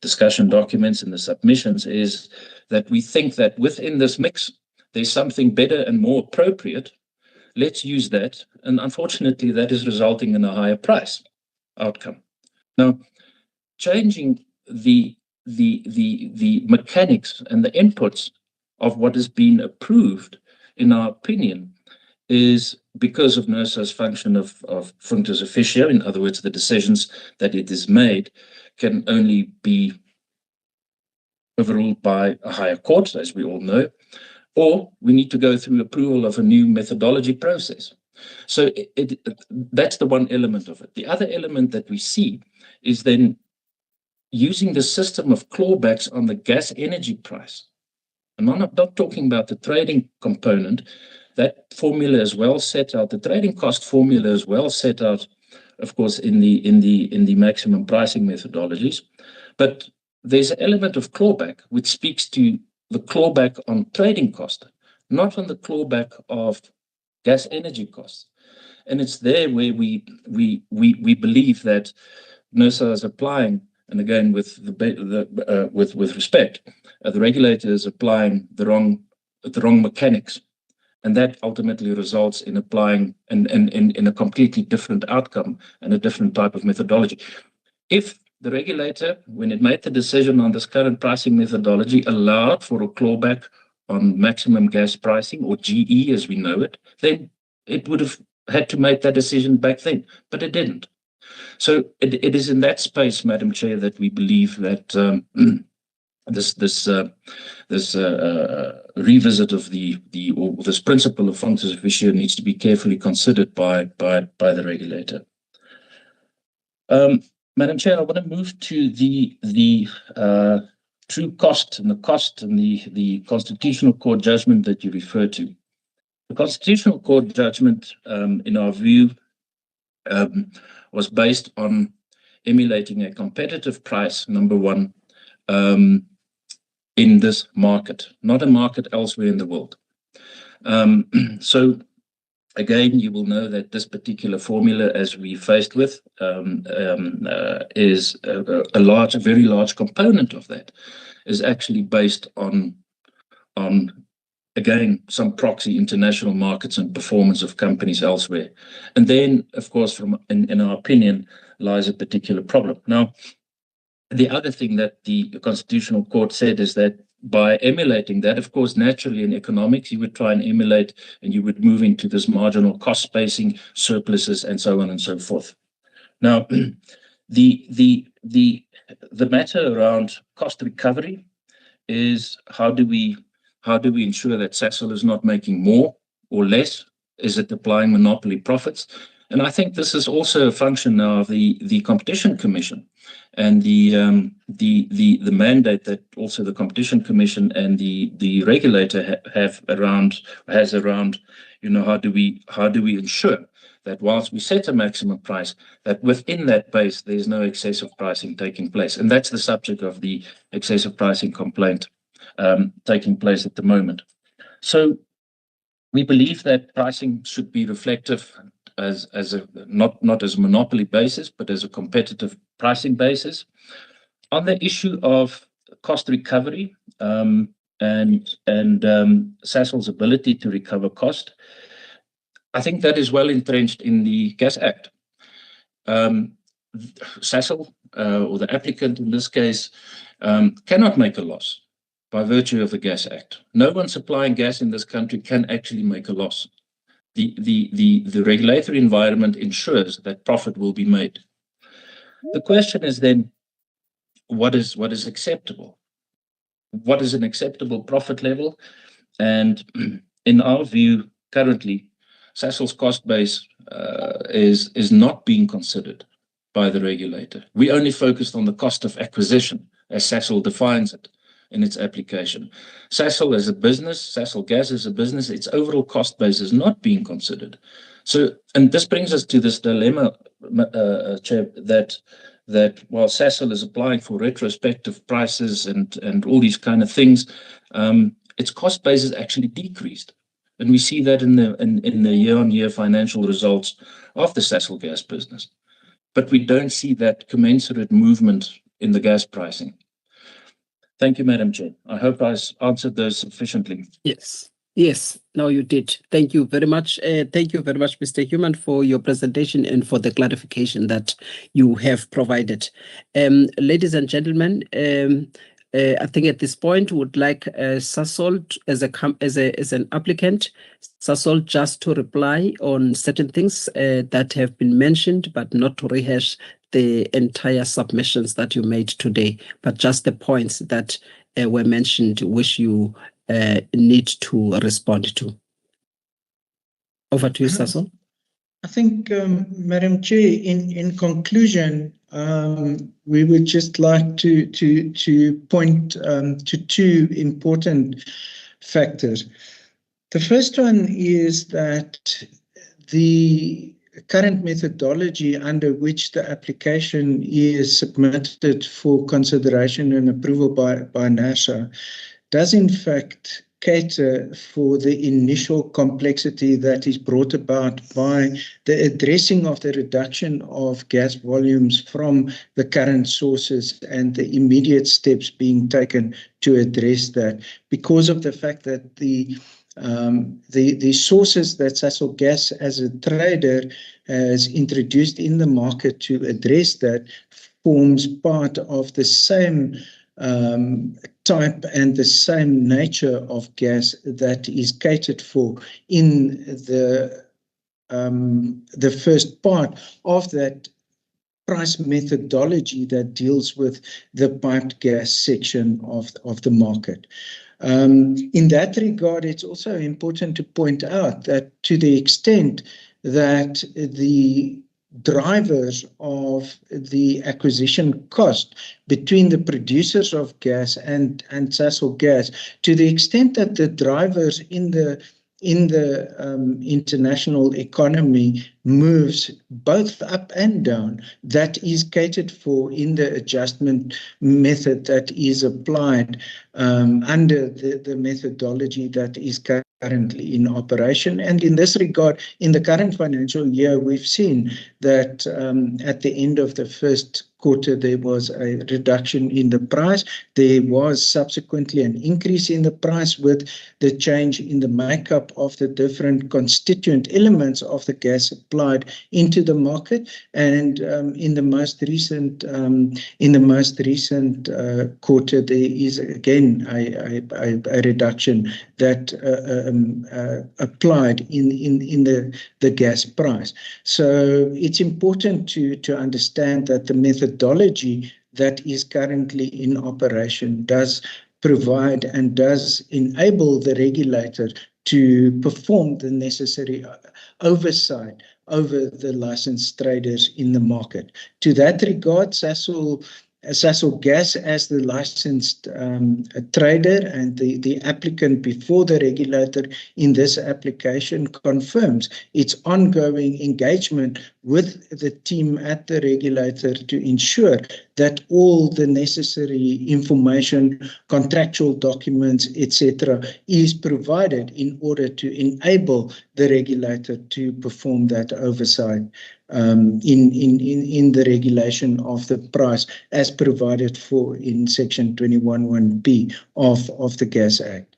discussion documents and the submissions, is that we think that within this mix, there's something better and more appropriate. Let's use that. And unfortunately, that is resulting in a higher price outcome. Now, changing the mechanics and the inputs of what has been approved, in our opinion, is because of NERSA's function of functus officio. In other words, the decisions that it is made can only be overruled by a higher court, as we all know, or we need to go through approval of a new methodology process. So that's the one element of it. The other element that we see is then using the system of clawbacks on the gas energy price. And I'm not talking about the trading component. That formula is well set out. The trading cost formula is well set out, of course, in the maximum pricing methodologies. But there's an element of clawback which speaks to the clawback on trading cost, not on the clawback of gas energy costs. And it's there where we believe that NERSA is applying, and again with with respect, the regulator is applying the wrong mechanics, and that ultimately results in applying in a completely different outcome and a different type of methodology. If the regulator, when it made the decision on this current pricing methodology, allowed for a clawback on maximum gas pricing, or GE as we know it, then it would have had to make that decision back then, but it didn't. So it is in that space, Madam Chair, that we believe that this revisit of this principle of functus officio needs to be carefully considered by the regulator. Madam Chair, I want to move to the true cost and the Constitutional Court judgment that you refer to. The Constitutional Court judgment, in our view, was based on emulating a competitive price, number one, in this market, not a market elsewhere in the world. So again, you will know that this particular formula, as we faced with, is a very large component of that is actually based on again, some proxy international markets and performance of companies elsewhere. And then, of course, in our opinion, lies a particular problem. Now, the other thing that the Constitutional Court said is that by emulating that, of course, naturally in economics, you would try and emulate and you would move into this marginal cost spacing, surpluses, and so on and so forth. Now, the matter around cost recovery is how do we ensure that Sasol is not making more or less? Is it applying monopoly profits? And I think this is also a function now of the Competition Commission and the mandate that also the Competition Commission and the regulator has around, you know, how do we ensure that whilst we set a maximum price, that within that base there's no excessive pricing taking place, and that's the subject of the excessive pricing complaint taking place at the moment. So we believe that pricing should be reflective as a not as a monopoly basis, but as a competitive pricing basis. On the issue of cost recovery and Sasol's ability to recover cost, I think that is well entrenched in the Gas Act. Sasol, or the applicant in this case, cannot make a loss by virtue of the Gas Act. No one supplying gas in this country can actually make a loss. The regulatory environment ensures that profit will be made. The question is then, what is acceptable? What is an acceptable profit level? And in our view, currently, Sasol's cost base is not being considered by the regulator. We only focused on the cost of acquisition, as Sasol defines it in its application. Sasol as a business, Sasol Gas as a business, its overall cost base is not being considered. So, and this brings us to this dilemma, Chair, that while Sasol is applying for retrospective prices and all these kind of things, its cost base is actually decreased. And we see that in the year-on-year financial results of the Sasol Gas business. But we don't see that commensurate movement in the gas pricing. Thank you, Madam Chair. I hope I answered those sufficiently. Yes, no, you did. Thank you very much. Thank you very much, Mr. Human, for your presentation and for the clarification that you have provided. Ladies and gentlemen, I think at this point we would like Sasol as an applicant, Sasol just to reply on certain things that have been mentioned, but not to rehash the entire submissions that you made today, but just the points that were mentioned, which you need to respond to. Over to you, Sasol. I think, Madam Chair, in conclusion, we would just like to point to two important factors. The first one is that the current methodology under which the application is submitted for consideration and approval by NERSA does in fact cater for the initial complexity that is brought about by the addressing of the reduction of gas volumes from the current sources and the immediate steps being taken to address that, because of the fact that the sources that Sasol Gas as a trader has introduced in the market to address that forms part of the same type and the same nature of gas that is catered for in the first part of that price methodology that deals with the piped gas section of the market. In that regard, it's also important to point out that to the extent that the drivers of the acquisition cost between the producers of gas and Sasol Gas, to the extent that the drivers in the international economy moves both up and down, that is catered for in the adjustment method that is applied under the methodology that is currently in operation. And in this regard, in the current financial year, we've seen that at the end of the first quarter, there was a reduction in the price. There was subsequently an increase in the price with the change in the makeup of the different constituent elements of the gas supplied into the market. And in the most recent quarter, there is again a reduction that applied in the gas price. So it's important to understand that the methodology that is currently in operation does provide and does enable the regulator to perform the necessary oversight over the licensed traders in the market. To that regard, Sasol Gas as the licensed trader and the applicant before the regulator in this application confirms its ongoing engagement with the team at the regulator to ensure that all the necessary information, contractual documents, etc., is provided in order to enable the regulator to perform that oversight in the regulation of the price as provided for in Section 21(1)(b) of the Gas Act.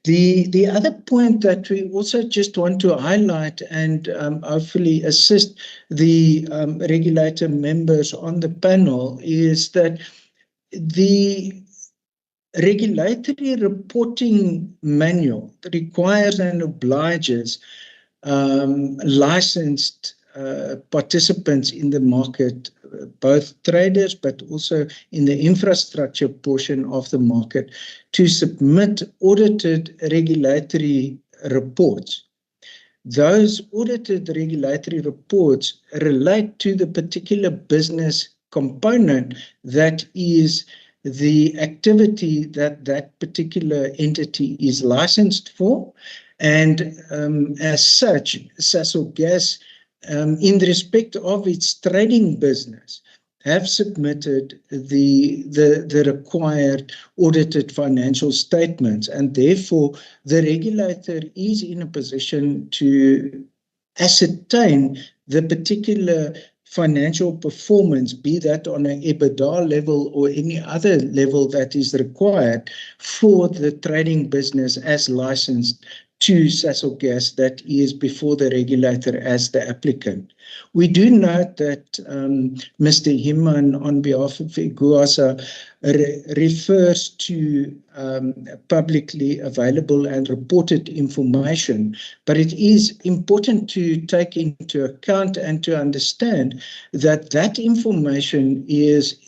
The other point that we also just want to highlight and hopefully assist the regulator members on the panel is that the regulatory reporting manual requires and obliges licensed participants in the market, both traders but also in the infrastructure portion of the market, to submit audited regulatory reports. Those audited regulatory reports relate to the particular business component that is the activity that that particular entity is licensed for. And as such, Sasol Gas, in respect of its trading business, have submitted the required audited financial statements, and therefore the regulator is in a position to ascertain the particular financial performance, be that on an EBITDA level or any other level that is required for the trading business as licensed to Sasol Gas that is before the regulator as the applicant. We do note that Mr. Himan, on behalf of IGUASA, refers to publicly available and reported information, but it is important to take into account and to understand that that information is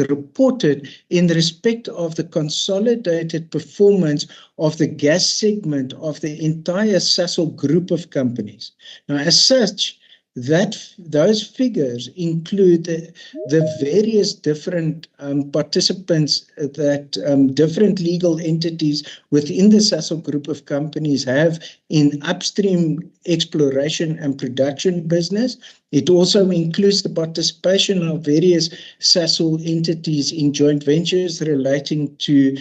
reported in respect of the consolidated performance of the gas segment of the entire Sasol group of companies. Now, as such, those figures include the various different participants that different legal entities within the Sasol group of companies have in upstream exploration and production business. It also includes the participation of various Sasol entities in joint ventures relating to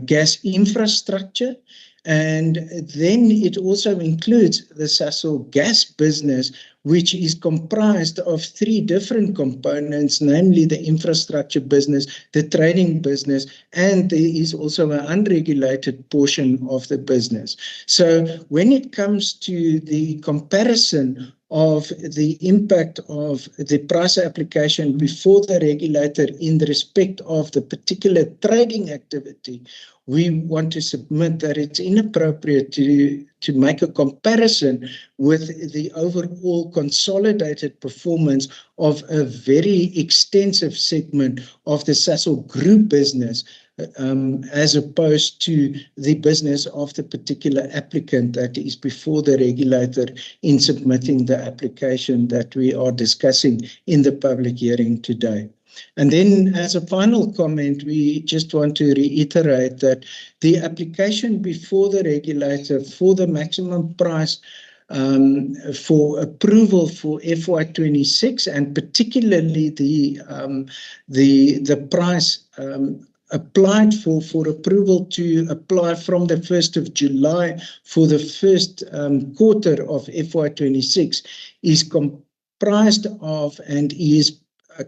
gas infrastructure. And then it also includes the Sasol Gas business, which is comprised of 3 different components, namely the infrastructure business, the trading business, and there is also an unregulated portion of the business. So when it comes to the comparison of the impact of the price application before the regulator in respect of the particular trading activity, we want to submit that it's inappropriate to make a comparison with the overall consolidated performance of a very extensive segment of the Sasol Group business, as opposed to the business of the particular applicant that is before the regulator in submitting the application that we are discussing in the public hearing today. And then as a final comment, we just want to reiterate that the application before the regulator for the maximum price for approval for FY26, and particularly the price applied for approval to apply from the 1st of July for the first quarter of FY26 is comprised of and is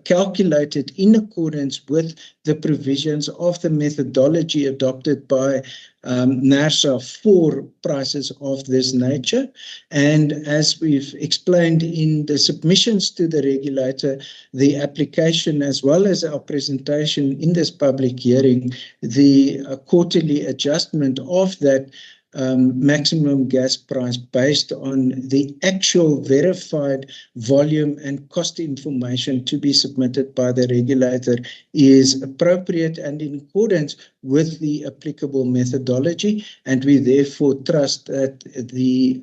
calculated in accordance with the provisions of the methodology adopted by NERSA for prices of this nature. And as we've explained in the submissions to the regulator, the application as well as our presentation in this public hearing, the quarterly adjustment of that maximum gas price based on the actual verified volume and cost information to be submitted by the regulator is appropriate and in accordance with the applicable methodology, and we therefore trust that the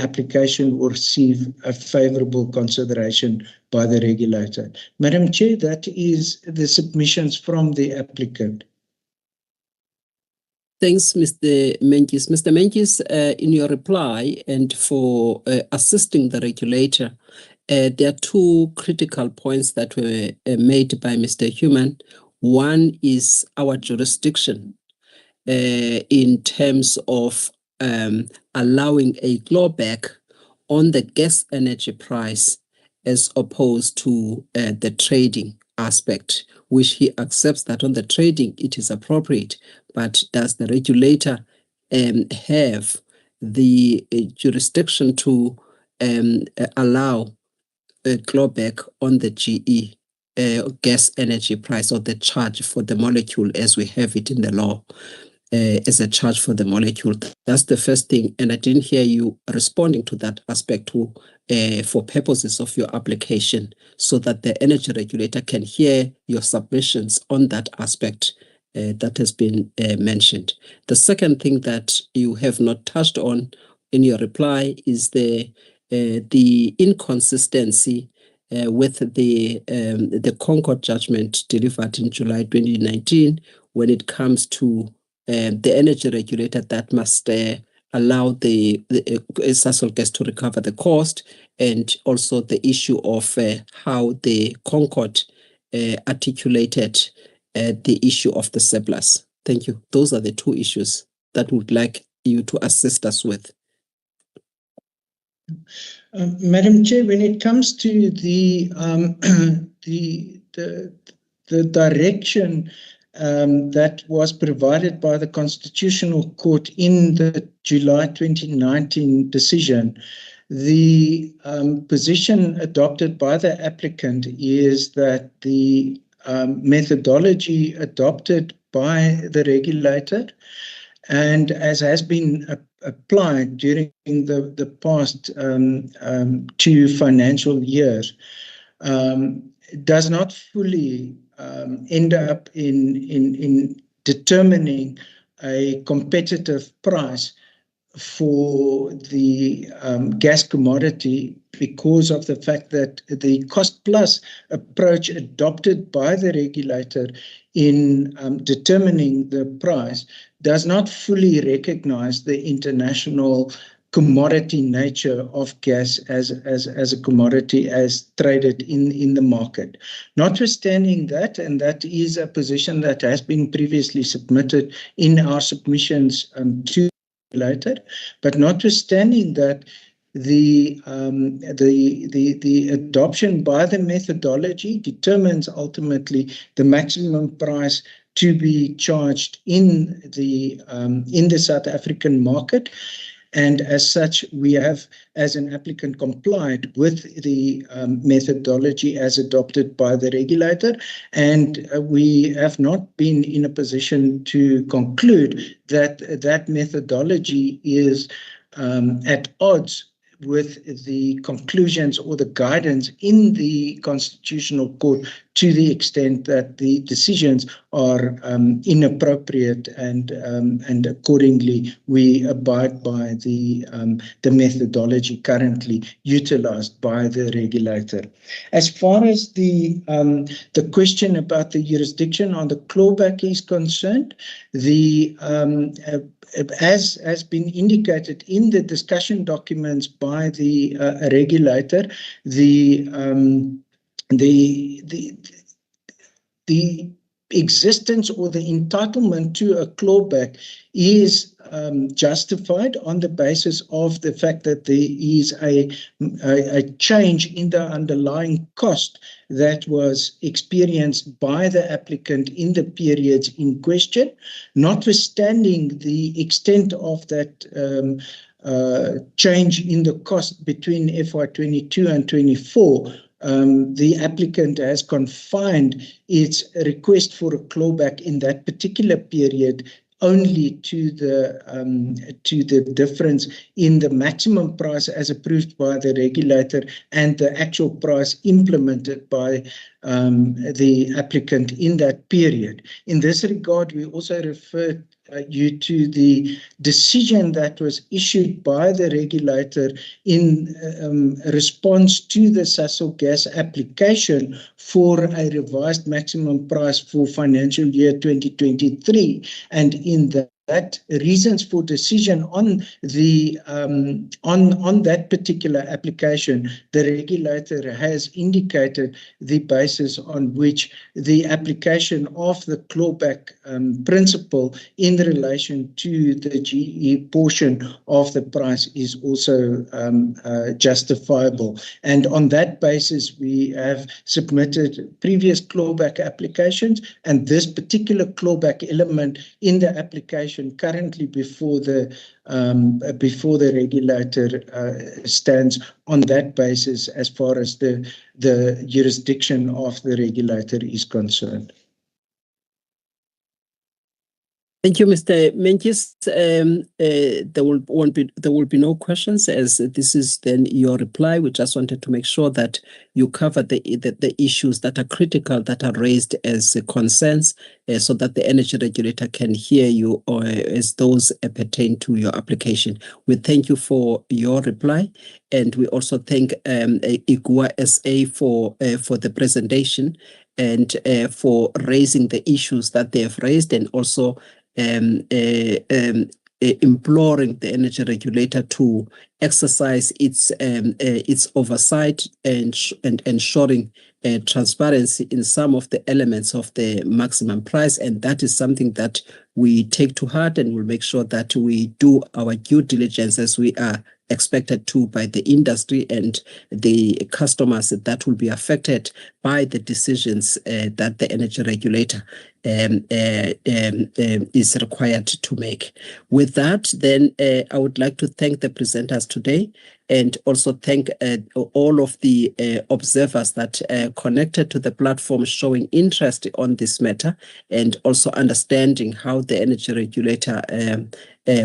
application will receive a favourable consideration by the regulator. Madam Chair, that is the submissions from the applicant. Thanks, Mr. Menkes. Mr. Menkes, in your reply and for assisting the regulator, there are 2 critical points that were made by Mr. Human. One is our jurisdiction in terms of allowing a clawback on the gas energy price as opposed to the trading aspect, which he accepts that on the trading it is appropriate. But does the regulator have the jurisdiction to allow a clawback on the GE gas energy price, or the charge for the molecule as we have it in the law as a charge for the molecule? That's the first thing, and I didn't hear you responding to that aspect too, for purposes of your application, so that the energy regulator can hear your submissions on that aspect that has been mentioned. The second thing that you have not touched on in your reply is the inconsistency with the Concord judgment delivered in July 2019 when it comes to the energy regulator that must allow the Sasol Gas to recover the cost, and also the issue of how the Concord articulated the issue of the surplus. Thank you. Those are the 2 issues that we'd like you to assist us with. Madam Chair, when it comes to the direction that was provided by the Constitutional Court in the July 2019 decision, the position adopted by the applicant is that the methodology adopted by the regulator, and as has been applied during the past 2 financial years, does not fully end up in determining a competitive price for the gas commodity, because of the fact that the cost plus approach adopted by the regulator in determining the price does not fully recognize the international commodity nature of gas as a commodity as traded in the market. Notwithstanding that, and that is a position that has been previously submitted in our submissions to the regulator, but notwithstanding that, the adoption by the methodology determines ultimately the maximum price to be charged in the South African market. And as such, we have, as an applicant, complied with the methodology as adopted by the regulator. And we have not been in a position to conclude that that methodology is at odds with the conclusions or the guidance in the Constitutional Court, to the extent that the decisions are inappropriate, and accordingly we abide by the methodology currently utilized by the regulator. As far as the question about the jurisdiction on the clawback is concerned, as has been indicated in the discussion documents by the regulator, the existence or the entitlement to a clawback is justified on the basis of the fact that there is a change in the underlying cost that was experienced by the applicant in the periods in question. Notwithstanding the extent of that change in the cost between FY22 and 24, the applicant has confined its request for a clawback in that particular period only to the difference in the maximum price as approved by the regulator and the actual price implemented by the applicant in that period. In this regard, we also refer you to the decision that was issued by the regulator in response to the Sasol Gas application for a revised maximum price for financial year 2023, and in that reasons for decision on the on that particular application, the regulator has indicated the basis on which the application of the clawback principle in relation to the GE portion of the price is also justifiable. And on that basis, we have submitted previous clawback applications, and this particular clawback element in the application currently before the regulator stands on that basis as far as the jurisdiction of the regulator is concerned. Thank you, Mr. Menkes. There will be no questions, as this is then your reply. We just wanted to make sure that you cover the issues that are critical, that are raised as concerns, so that the energy regulator can hear you, or as those pertain to your application. We thank you for your reply, and we also thank IGUA SA for the presentation and for raising the issues that they have raised, and also imploring the energy regulator to exercise its oversight and ensuring transparency in some of the elements of the maximum price. And that is something that we take to heart, and we'll make sure that we do our due diligence as we are expected to by the industry and the customers that will be affected by the decisions that the energy regulator is required to make. With that, then I would like to thank the presenters today, and also thank all of the observers that connected to the platform, showing interest on this matter, and also understanding how the energy regulator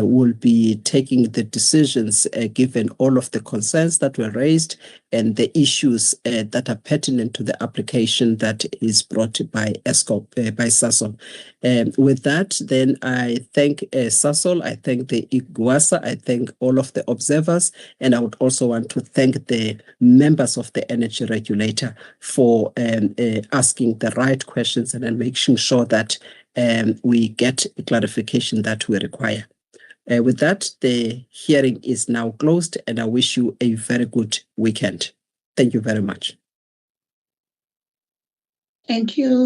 will be taking the decisions given all of the concerns that were raised and the issues that are pertinent to the application that is brought by Sasol. With that, then I thank Sasol, I thank the IGUASA, I thank all of the observers, and I would also want to thank the members of the energy regulator for asking the right questions and then making sure that we get the clarification that we require. With that, the hearing is now closed, and I wish you a very good weekend. Thank you very much. Thank you.